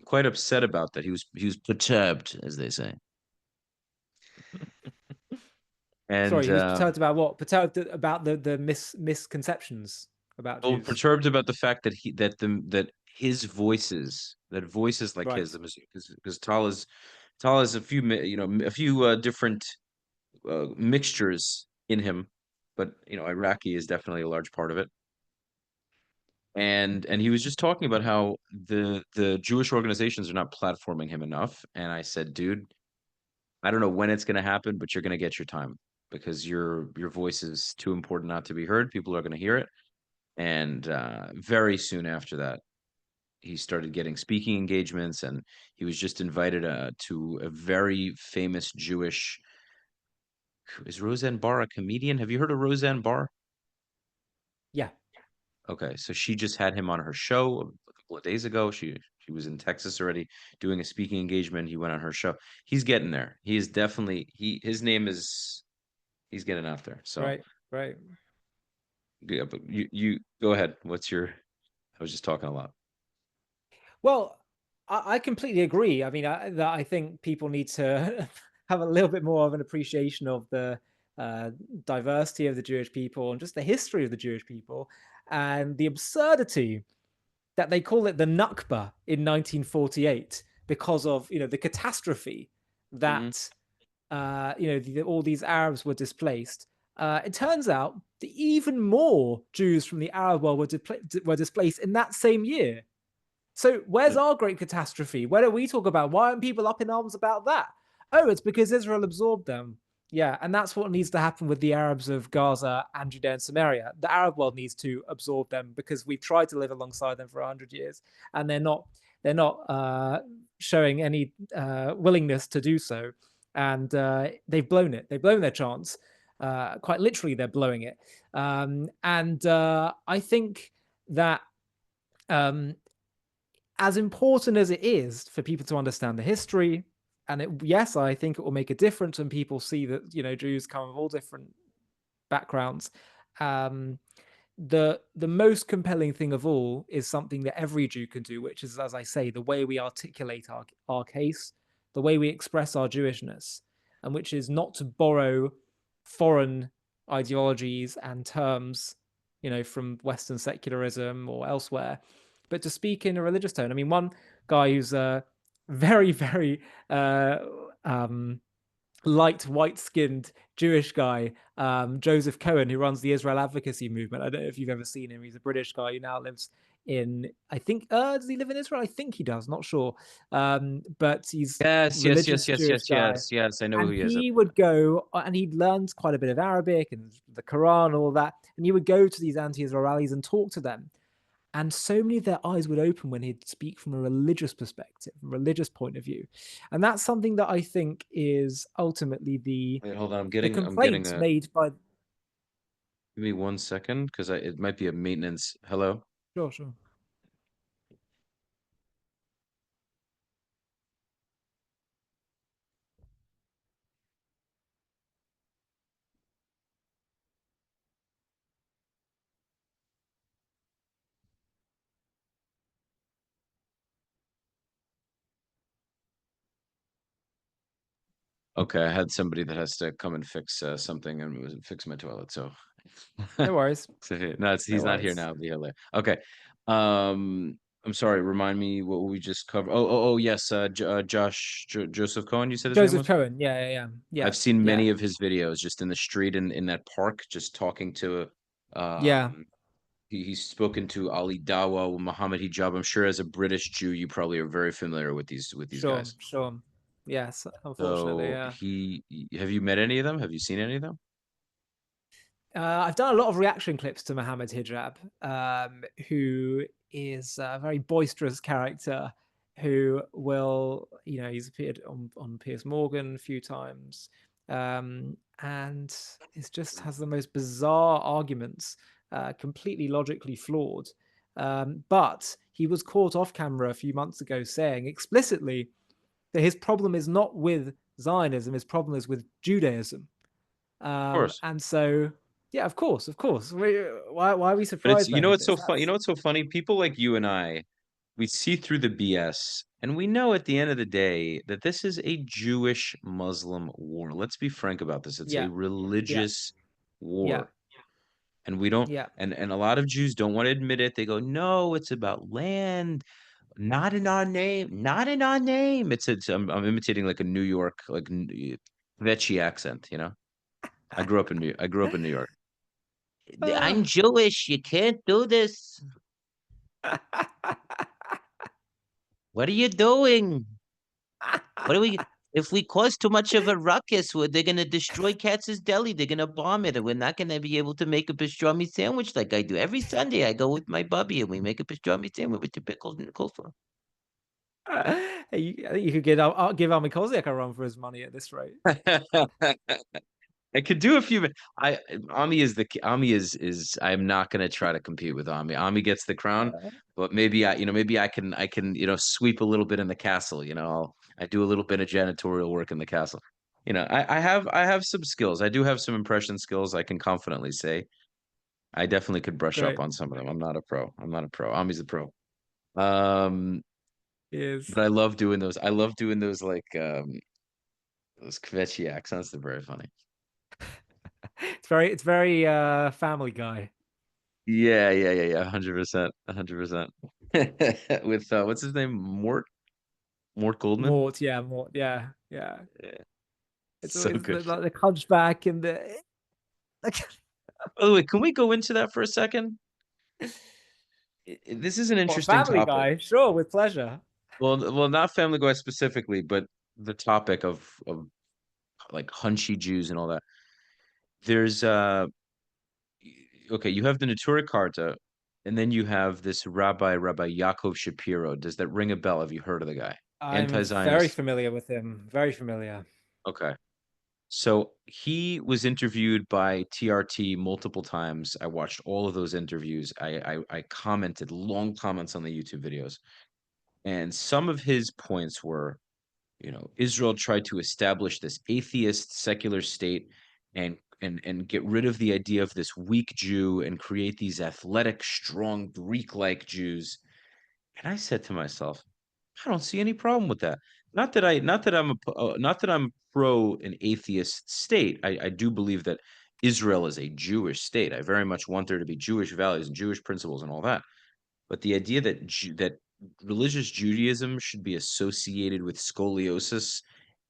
quite upset about that. He was perturbed, as they say, Sorry, and he was perturbed about what? Perturbed about the misconceptions about well, Jews. perturbed about the fact that his voices, that voices like his, Right. because Tal is a few different mixtures in him, but Iraqi is definitely a large part of it. And he was just talking about how the Jewish organizations are not platforming him enough. And I said, dude, I don't know when it's going to happen, but you're going to get your time because your voice is too important not to be heard. People are going to hear it. And very soon after that, he started getting speaking engagements, and he was just invited to a very famous Jewish. Is Roseanne Barr a comedian? Have you heard of Roseanne Barr? Yeah. Okay, so she just had him on her show a couple of days ago. She was in Texas already doing a speaking engagement. He went on her show. He's getting there. He is definitely his name is he's getting out there. So Right. Right. yeah, but you go ahead. I was just talking a lot. Well, I completely agree. I mean, that I think people need to have a little bit more of an appreciation of the uh, diversity of the Jewish people and just the history of the Jewish people and the absurdity that they call it the Nakba in 1948 because of the catastrophe Hmm. that all these Arabs were displaced. It turns out even more Jews from the Arab world were displaced in that same year. So where's Yeah. our great catastrophe? Where do we talk about? Why aren't people up in arms about that? Oh, it's because Israel absorbed them. Yeah, and that's what needs to happen with the Arabs of Gaza and Judea and Samaria. The Arab world needs to absorb them because we've tried to live alongside them for 100 years, and they're not showing any willingness to do so, and they've blown it. They've blown their chance. Quite literally, they're blowing it. And I think that um, as important as it is for people to understand the history, and yes, I think it will make a difference when people see that Jews come of all different backgrounds. Um, the most compelling thing of all is something that every Jew can do, which is, as I say, the way we articulate our case, the way we express our Jewishness, and which is not to borrow foreign ideologies and terms, from Western secularism or elsewhere, but to speak in a religious tone. I mean, one guy who's very, very uh, um, light, white skinned Jewish guy, Joseph Cohen, who runs the Israel advocacy movement. I don't know if you've ever seen him. He's a British guy who now lives I think, does he live in Israel? I think he does, not sure. But he's Yes, yes, yes, religious yes, Jewish yes, guy. yes, yes. I know who And he is. he would go, and he'd learned quite a bit of Arabic and the Quran and all that. And he would go to these anti-Israel rallies and talk to them. And so many of their eyes would open when he'd speak from a religious perspective, a religious point of view. And that's something that I think is ultimately the Wait, hold on. the I'm getting complaint a. made by. Give me 1 second, because it might be a maintenance. Hello. Sure, sure. Okay, I had somebody that has to come and fix something and fix my toilet. So, No worries. no, No he's not here worries. now. It'll be hilarious. Okay. I'm sorry. Remind me what we just covered. Oh, yes. Joseph Cohen. You said his name Joseph was. Cohen. Yeah, yeah, yeah. Yeah, I've seen yeah. many of his videos just in the street in that park, just talking to. Yeah. Um, he's spoken to Ali Dawa, Muhammad Hijab. I'm sure as a British Jew, you probably are very familiar with these Sure, guys. sure. Yes, unfortunately, So yeah. have you met any of them? Have you seen any of them? I've done a lot of reaction clips to Mohammed Hijab, who is a very boisterous character who will, he's appeared on Piers Morgan a few times, and it just has the most bizarre arguments, completely logically flawed. But he was caught off camera a few months ago saying explicitly that his problem is not with Zionism, his problem is with Judaism. Of course. And so, yeah, of course, of course. Why are we But it's surprised by any of this? That's what's so funny? People like you and I, we see through the BS, and we know at the end of the day that this is a Jewish Muslim war. Let's be frank about this. It's a yeah, yeah, religious yeah, war. And we don't yeah. and a lot of Jews don't want to admit it. They go, "No, it's about land, not in our name, not in our name." I'm imitating like a New York Kvetchy accent, you know? I grew up in New York. I'm Jewish. You can't do this. What are you doing? What are we? If we cause too much of a ruckus, they're gonna destroy Katz's Deli. They're gonna bomb it, and we're not gonna be able to make a pastrami sandwich like I do every Sunday. I go with my bubby, and we make a pastrami sandwich with the pickles and the coleslaw. I think you could give Army Koziak a run for his money at this rate. I could do a few, but I Ami is I'm not gonna try to compete with Ami. Ami gets the crown, but maybe I can sweep a little bit in the castle. I do a little bit of janitorial work in the castle. I have some skills. I do have some impression skills. I can confidently say I definitely could brush up Great. on some of them. I'm not a pro. I'm not a pro. Ami's a pro. Um, Is but I love doing those. I love doing those Kvetchy accents. They're very funny. it's very Family Guy. Yeah. 100%. 100%. With what's his name? Mort Goldman. Mort, yeah, Mort, yeah, yeah. It's So always good. the hunchback and the By the way, can we go into that for a second? This is an What, interesting Family topic. Guy? Sure, with pleasure. Well, not Family Guy specifically, but the topic of like hunchy Jews and all that. There's okay, you have the Neturei Karta, and then you have this Rabbi Yaakov Shapiro. Does that ring a bell? Have you heard of the guy? I'm very Anti-Zionist. familiar with him. Very familiar. Okay. So he was interviewed by TRT multiple times. I watched all of those interviews. I commented long comments on the YouTube videos. And some of his points were, Israel tried to establish this atheist secular state and get rid of the idea of this weak Jew and create these athletic, strong Greek-like Jews. And I said to myself, I don't see any problem with that. Not that I'm pro an atheist state. I do believe that Israel is a Jewish state. I very much want there to be Jewish values and Jewish principles and all that. But the idea that that religious Judaism should be associated with scoliosis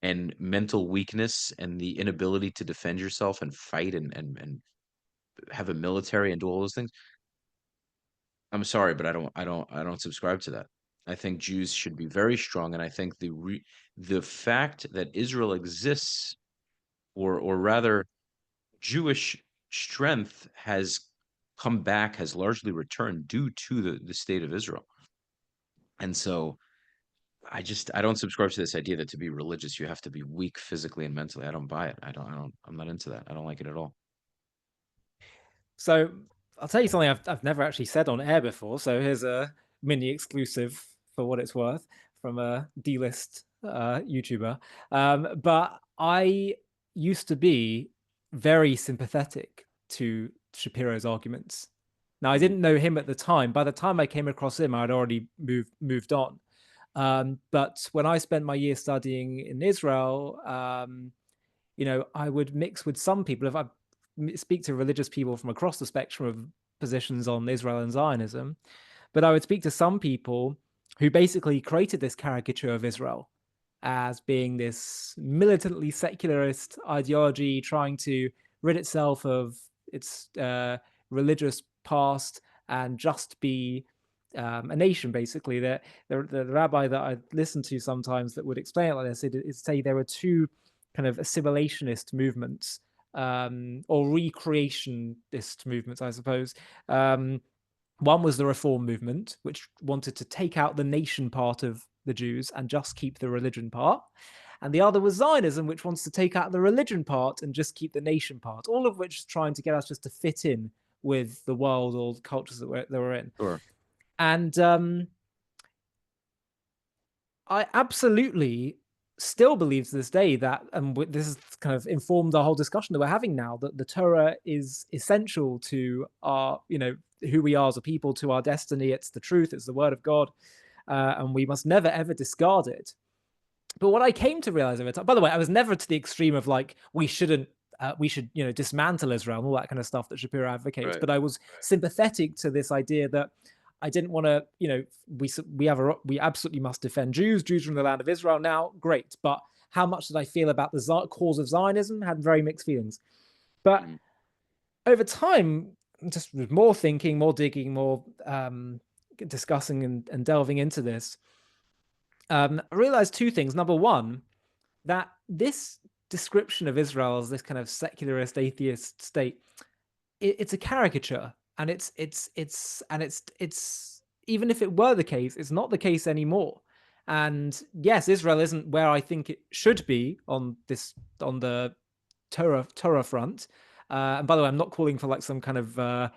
and mental weakness and the inability to defend yourself and fight and have a military and do all those things. I'm sorry, but I don't subscribe to that. I think Jews should be very strong, and I think the fact that Israel exists, or rather, Jewish strength has come back, has largely returned due to the state of Israel. And so I don't subscribe to this idea that to be religious you have to be weak physically and mentally. I don't buy it. I'm not into that. I don't like it at all. So I'll tell you something I've never actually said on air before. So here's a mini exclusive for what it's worth from a D-list YouTuber. But I used to be very sympathetic to Shapiro's arguments. Now I Mhm. didn't know him at the time. By the time I came across him, I'd already moved on. But when I spent my year studying in Israel, I would mix with some people. If I speak to religious people from across the spectrum of positions on Israel and Zionism, but I would speak to some people who basically created this caricature of Israel as being this militantly secularist ideology trying to rid itself of its religious past and just be a nation, basically. The rabbi that I listened to sometimes that would explain it like this is say there were two kind of assimilationist movements or recreationist movements, I suppose. One was the Reform movement, which wanted to take out the nation part of the Jews and just keep the religion part. And the other was Zionism, which wants to take out the religion part and just keep the nation part, all of which is trying to get us just to fit in with the world or the cultures that we're in. Sure. And I absolutely still believe to this day that, and this has kind of informed our whole discussion that we're having now, that the Torah is essential to our, who we are as a people, to our destiny. It's the truth, it's the word of God, and we must never ever discard it. But what I came to realize over time, by the way, I was never to the extreme of like we should dismantle Israel and all that kind of stuff that Shapiro advocates. Right. But I was sympathetic to this idea that I didn't want to, we absolutely must defend Jews. Jews are in the land of Israel now, great. But how much did I feel about the cause of Zionism? Had very mixed feelings. But Mhm. over time, just with more thinking, more digging, more discussing and delving into this, I realized two things. Number one, that this description of Israel as this kind of secularist atheist state, it's a caricature, and it's even if it were the case, it's not the case anymore. And yes, Israel isn't where I think it should be on the Torah front. And by the way, I'm not calling for like some kind of uh,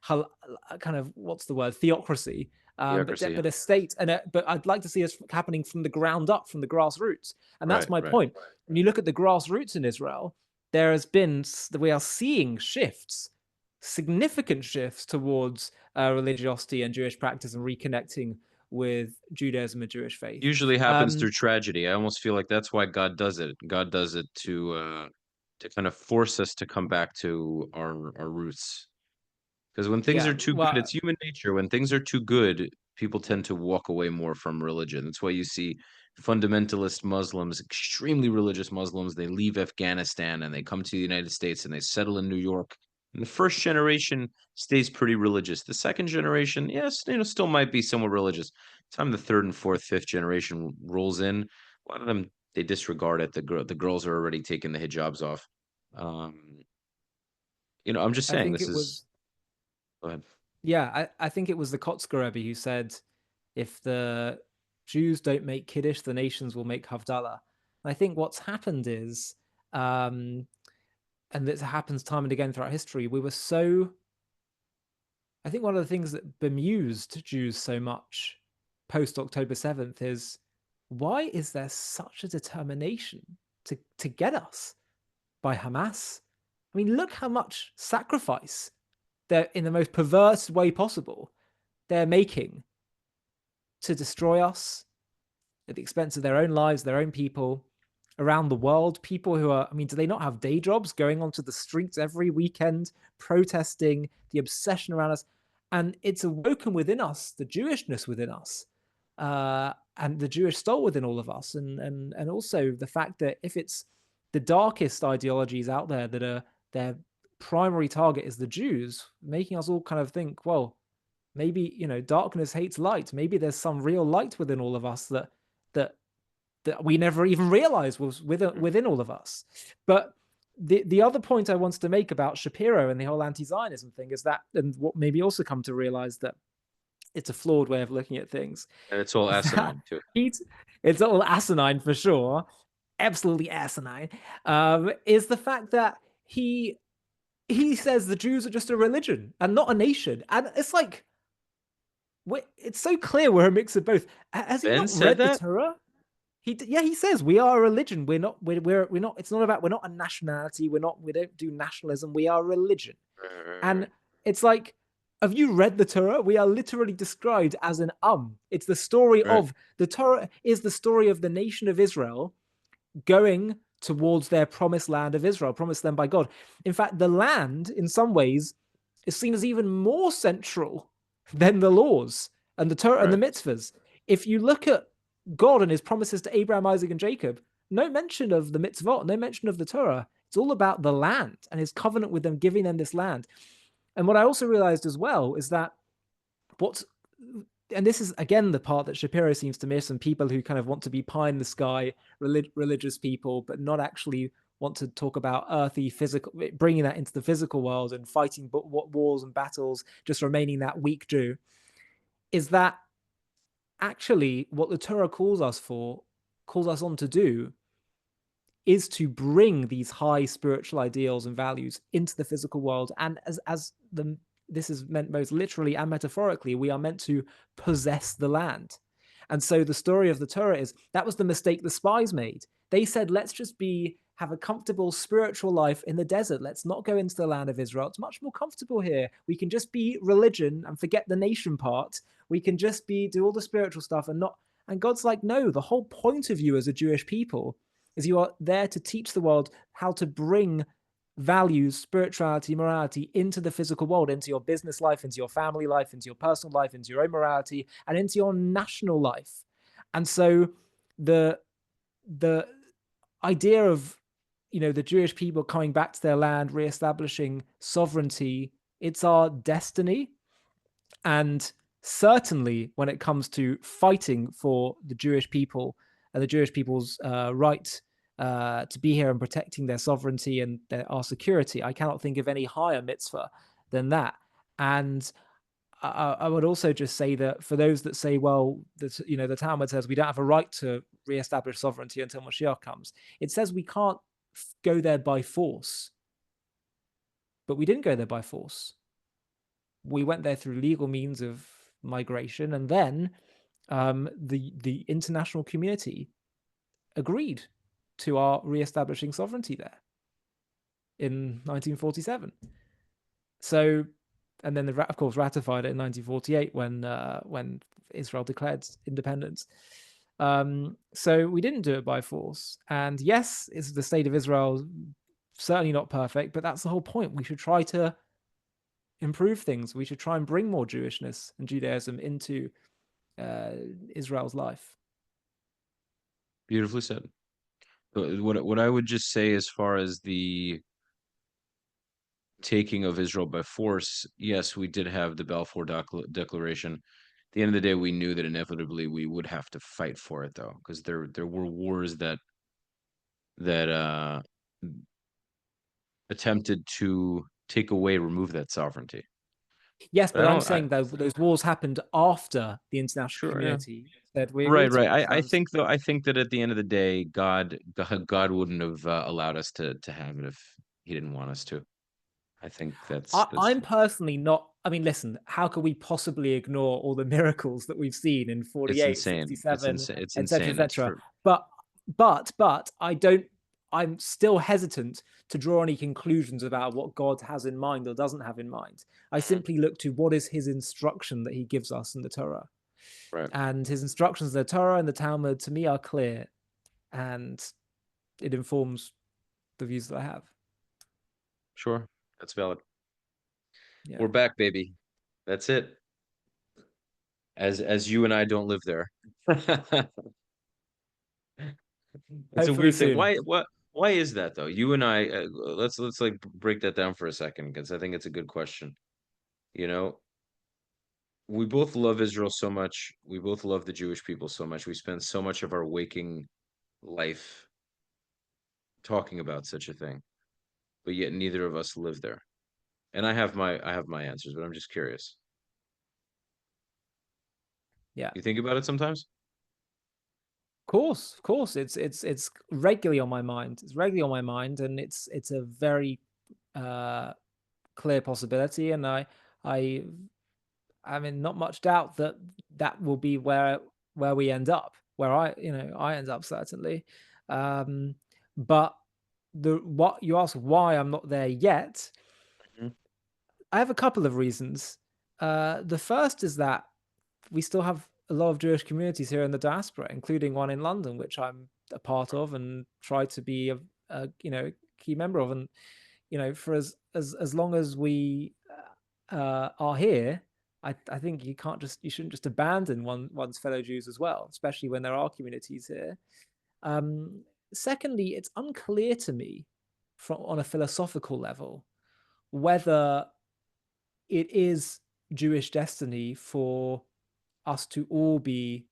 kind of what's the word, theocracy, Theocracy. Yeah. but a state, but I'd like to see us happening from the ground up, from the grassroots, and that's Right. my Right. point. When you look at the grassroots in Israel, there has been we are seeing shifts, significant shifts towards religiosity and Jewish practice and reconnecting with Judaism and Jewish faith. Usually happens Um, through tragedy. I almost feel like that's why God does it. God does it to kind of force us to come back to our roots. Because when things yeah, are too good, well, it's human nature. When things are too good, people tend to walk away more from religion. That's why you see fundamentalist Muslims, extremely religious Muslims, they leave Afghanistan and they come to the United States and they settle in New York And the first generation stays pretty religious. The second generation, yes, still might be somewhat religious. Time the third and fourth, fifth generation rolls in, a lot of them they disregard it. The girls are already taking the hijabs off. Um, I'm just I saying think this it is. was, Go ahead. yeah, I think it was the Kotzker Rebbe who said, if the Jews don't make Kiddush, the nations will make Havdalah. And I think what's happened is, um, and this happens time and again throughout history, we were so, I think one of the things that bemused Jews so much post October 7th is, why is there such a determination to get us by Hamas? I mean, look how much sacrifice they're, in the most perverse way possible, they're making to destroy us at the expense of their own lives, their own people around the world. People who are, I mean, do they not have day jobs going onto the streets every weekend, protesting the obsession around us? And it's awoken within us, the Jewishness within us, and the Jewish soul within all of us. And also the fact that if it's the darkest ideologies out there that are their primary target is the Jews, making us all kind of think, well, maybe darkness hates light. Maybe there's some real light within all of us that that we never even realized was within all of us. But the other point I wanted to make about Shapiro and the whole anti-Zionism thing is that, and what made me also come to realize that it's a flawed way of looking at things, And it's all is that asinine too. it's all asinine for sure, absolutely asinine. Is the fact that he says the Jews are just a religion and not a nation, and it's like, it's so clear we're a mix of both. Has he Ben not said read the that. Torah? Yeah, he says we are a religion. We're not. It's not about, we're not a nationality. We don't do nationalism. We are a religion. And Right, it's like, have you read the Torah? We are literally described as an It's the story right, of the Torah is the story of the nation of Israel going towards their promised land of Israel, promised them by God. In fact, the land, in some ways, is seen as even more central than the laws and the Torah and the right. mitzvahs. If you look at God and his promises to Abraham, Isaac, and Jacob, no mention of the mitzvot, no mention of the Torah. It's all about the land and his covenant with them, giving them this land. And what I also realized as well is that what's, and this is again the part that Shapiro seems to miss, and people who kind of want to be pie in the sky religious people, but not actually want to talk about earthy physical, bringing that into the physical world and fighting wars and battles, just remaining that weak Jew, is that actually what the Torah calls us on to do, is to bring these high spiritual ideals and values into the physical world. And as the this is meant most literally and metaphorically, we are meant to possess the land. And so the story of the Torah is, that was the mistake the spies made. They said, let's just have a comfortable spiritual life in the desert. Let's not go into the land of Israel. It's much more comfortable here. We can just be religion and forget the nation part. We can just do all the spiritual stuff and not. And God's like, no, the whole point of you as a Jewish people is you are there to teach the world how to bring values, spirituality, morality into the physical world, into your business life, into your family life, into your personal life, into your own morality, and into your national life. And so the the idea of the Jewish people coming back to their land, reestablishing sovereignty, it's our destiny. And certainly when it comes to fighting for the Jewish people and the Jewish people's right to be here and protecting their sovereignty and our security, I cannot think of any higher mitzvah than that. And I would also just say that for those that say, well, the Talmud says we don't have a right to reestablish sovereignty until Mashiach comes. It says we can't go there by force, but we didn't go there by force. We went there through legal means of migration, and then the international community agreed to our re-establishing sovereignty there in 1947. So, and then of course ratified it in 1948 when Israel declared independence. So we didn't do it by force, and yes, is the state of Israel certainly not perfect, but that's the whole point. We should try to improve things. We should try and bring more Jewishness and Judaism into uh, Israel's life. Beautifully said. But what I would just say as far as the taking of Israel by force, yes, we did have the Balfour Declaration. At the end of the day, we knew that inevitably we would have to fight for it, though, because there were wars that attempted to take away, remove that sovereignty. Yes, But but I I'm don't. I saying that those wars happened after the international sure, yeah, community said we agree right, to right. it. I So think though. I think that at the end of the day, God wouldn't have allowed us to have it if He didn't want us to. I think that's I'm personally not. I mean, listen, how could we possibly ignore all the miracles that we've seen in it's 48, insane. It's 67, insane. It's etc., insane. It's etc.? for But, but I don't. I'm still hesitant to draw any conclusions about what God has in mind or doesn't have in mind. I Mhm. simply look to what is His instruction that He gives us in the Torah, Right. and His instructions in the Torah and the Talmud to me are clear, and it informs the views that I have. Sure. That's valid. Yeah, We're back, baby. That's it. As you and I don't live there. It's a hopefully weird thing. soon. Why is that though? You and I let's like break that down for a second because I think it's a good question. You know, we both love Israel so much. We both love the Jewish people so much. We spend so much of our waking life talking about such a thing, but yet neither of us live there. And I have my answers, but I'm just curious. Yeah. You think about it sometimes? Of course, it's regularly on my mind. It's regularly on my mind, and it's a very uh, clear possibility. And I, I mean, not much doubt that that will be where we end up. Where I end up certainly. Um, but the what you ask why I'm not there yet. Mhm. I have a couple of reasons. The first is that we still have a lot of Jewish communities here in the diaspora, including one in London, which I'm a part of and try to be a key member of. And for as long as we are here, I think you shouldn't just abandon one's fellow Jews as well, especially when there are communities here. Um, Secondly, it's unclear to me on a philosophical level whether it is Jewish destiny for us to all be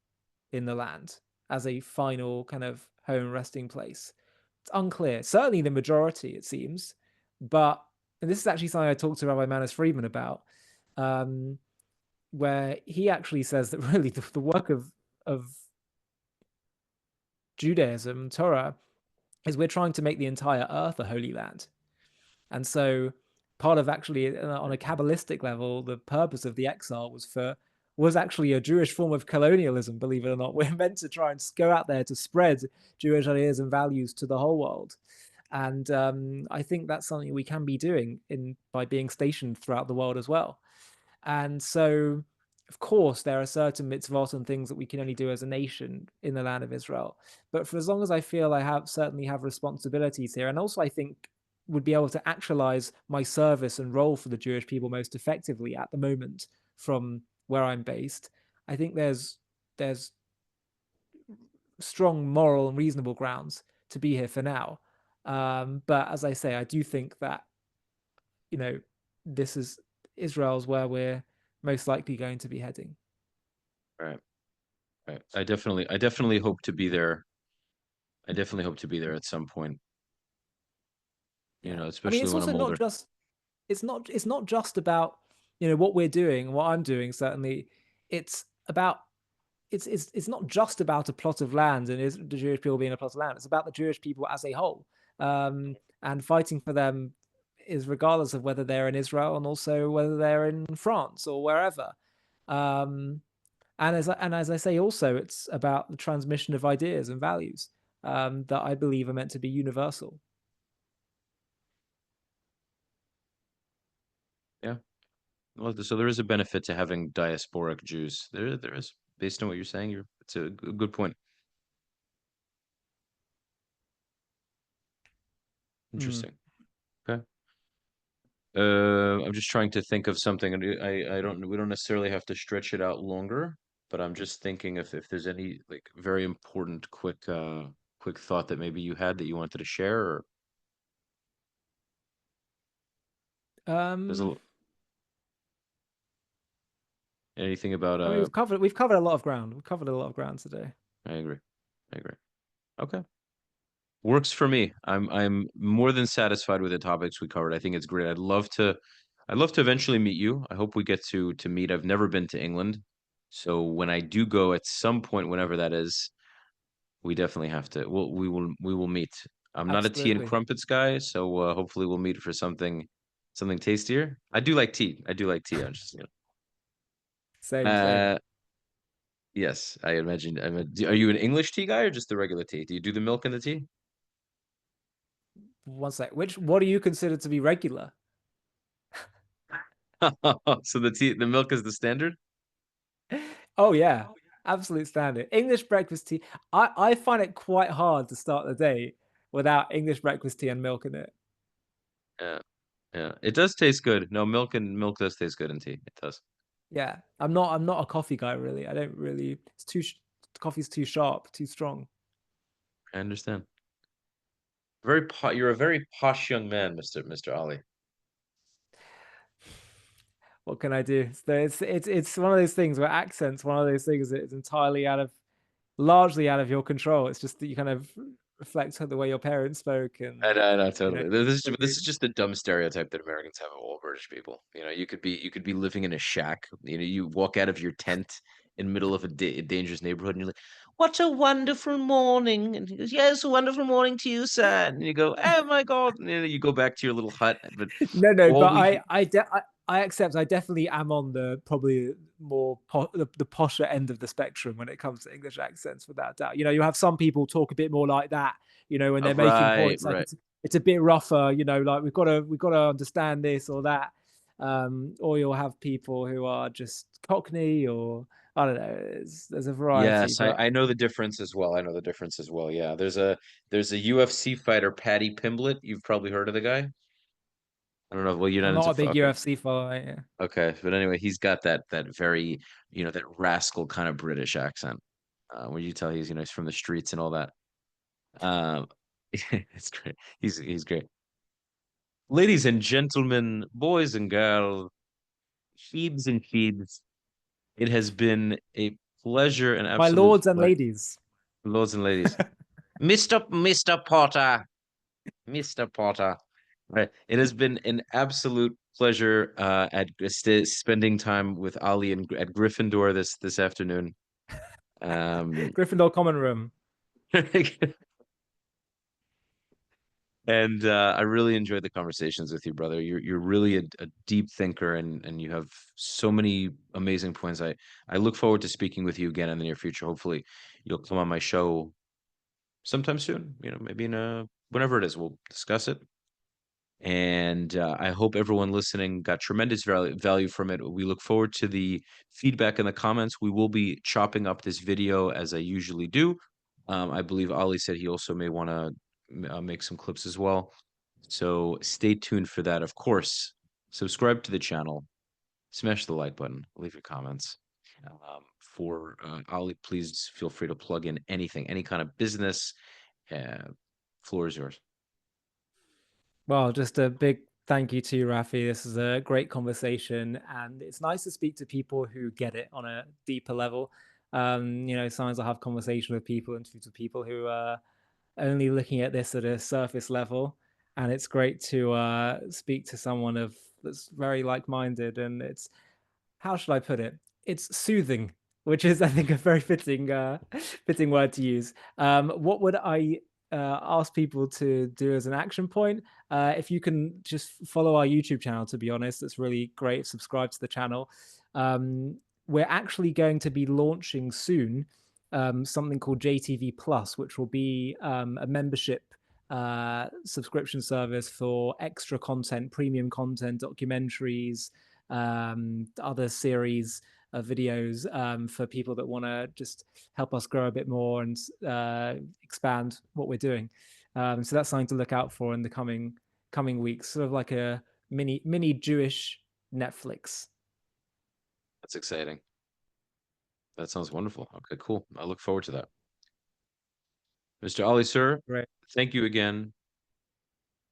in the land as a final kind of home resting place. It's unclear. Certainly the majority, it seems. But and this is actually something I talked to Rabbi Manis Friedman about, um, where he actually says that really the work of Judaism, Torah, is we're trying to make the entire earth a holy land. And so part of actually on a Kabbalistic level, the purpose of the exile was actually a Jewish form of colonialism, believe it or not. We're meant to try and go out there to spread Jewish ideas and values to the whole world. And I think that's something we can be doing by being stationed throughout the world as well. And so, of course, there are certain mitzvot and things that we can only do as a nation in the land of Israel. But for as long as I feel I certainly have responsibilities here, and also I think would be able to actualize my service and role for the Jewish people most effectively at the moment from where I'm based, I think there's strong moral and reasonable grounds to be here for now. But as I say, I do think that you know this is Israel's where we're most likely going to be heading. Right. Right. I definitely hope to be there. I definitely hope to be there at some point, Yeah, I mean, especially it's when also I'm not older. just it's not just about what we're doing, what I'm doing. Certainly, it's about it's not just about a plot of land and is the Jewish people being a plot of land. It's about the Jewish people as a whole, and fighting for them is regardless of whether they're in Israel and also whether they're in France or wherever. Um, and as I say, also it's about the transmission of ideas and values that I believe are meant to be universal. Yeah. Well, so there is a benefit to having diasporic Jews. There is, based on what you're saying. It's a good point. Mm. Interesting. Okay. I'm just trying to think of something, and I don't. We don't necessarily have to stretch it out longer, but I'm just thinking if there's any like very important, quick thought that maybe you had that you wanted to share, or There's Um, a anything about I mean, we've covered a lot of ground. We've covered a lot of ground today. I agree. I agree. Okay. Works for me. I'm more than satisfied with the topics we covered. I think it's great. I'd love to eventually meet you. I hope we get to meet. I've never been to England. So when I do go at some point, whenever that is, we definitely have to. We will meet. I'm not a tea and Absolutely. crumpets guy, so hopefully we'll meet for something tastier. I do like tea. I do like tea. I'm just, Same, same. Uh, yes, I imagine. Are you an English tea guy or just the regular tea? Do you do the milk in the tea? One sec. What do you consider to be regular? So the milk is the standard? Oh yeah, absolute standard. English breakfast tea. I find it quite hard to start the day without English breakfast tea and milk in it. Yeah, yeah. It does taste good. No, milk does taste good in tea. It does. Yeah, I'm not a coffee guy really. I don't really. Coffee's too sharp, too strong. I understand. You're a very posh young man, Mr. Ali. What can I do? It's one of those things where accents, one of those things that is entirely largely out of your control. It's just that you kind of reflect on the way your parents spoke, I and know, I know, you know, totally. This is maybe just a dumb stereotype that Americans have of all British people. You could be living in a shack. You walk out of your tent in the middle of a dangerous neighborhood, and you're like, "What a wonderful morning!" And he goes, "Yes, a wonderful morning to you, sir." And you go, "Oh my God!" And then you go back to your little hut, but no, all but we I accept. I definitely am on the probably the posher end of the spectrum when it comes to English accents, without doubt. You have some people talk a bit more like that. When they're making right, points, like right. it's a bit rougher. Like we've got to understand this or that. Or you'll have people who are just Cockney, or I don't know. There's a variety, Yes, I, but I know the difference as well. I know the difference as well. Yeah, there's a UFC fighter, Paddy Pimblett. You've probably heard of the guy. I don't know. Well, you're I'm not not into a big okay, UFC follower. okay. But anyway, he's got that very that rascal kind of British accent, where you tell he's from the streets and all that. Um, it's great. He's great. Ladies and gentlemen, boys and girls, sheebs and sheebs, it has been a pleasure, an My absolute lords and pleasure, ladies. lords and ladies. Mr. Potter. Mr. Potter. Right. It has been an absolute pleasure spending time with Ali at Gryffindor this afternoon. Um, Gryffindor common room. and I really enjoyed the conversations with you, brother. You're really a deep thinker, and you have so many amazing points. I look forward to speaking with you again in the near future. Hopefully, you'll come on my show sometime soon. Maybe in a whenever it is, we'll discuss it. And I hope everyone listening got tremendous value from it. We look forward to the feedback in the comments. We will be chopping up this video as I usually do. I believe Ali said he also may want to make some clips as well. So stay tuned for that. Of course, subscribe to the channel, smash the like button, leave your comments. For Ali, please feel free to plug in anything, any kind of business. Uh, Floor is yours. Well, just a big thank you to you, Rafi. This is a great conversation, and it's nice to speak to people who get it on a deeper level. Sometimes I have conversation with people, interviews with people who are only looking at this at a surface level, and it's great to speak to someone that's very like-minded, and it's how should I put it? It's soothing, which is, I think, a very fitting fitting word to use. What would I ask people to do as an action point? If you can just follow our YouTube channel, to be honest, that's really great. Subscribe to the channel. We're actually going to be launching soon something called JTV Plus, which will be a membership subscription service for extra content, premium content, documentaries, other series of videos for people that want to just help us grow a bit more and expand what we're doing. So that's something to look out for in the coming weeks, sort of like a mini Jewish Netflix. That's exciting. That sounds wonderful. Okay, cool. I look forward to that. Mr. Ali, sir, Great. thank you again.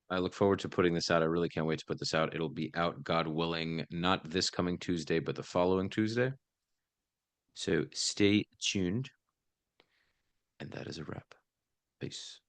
I look forward to putting this out. I really can't wait to put this out. It'll be out, God willing, not this coming Tuesday, but the following Tuesday. So stay tuned. And that is a wrap. Peace.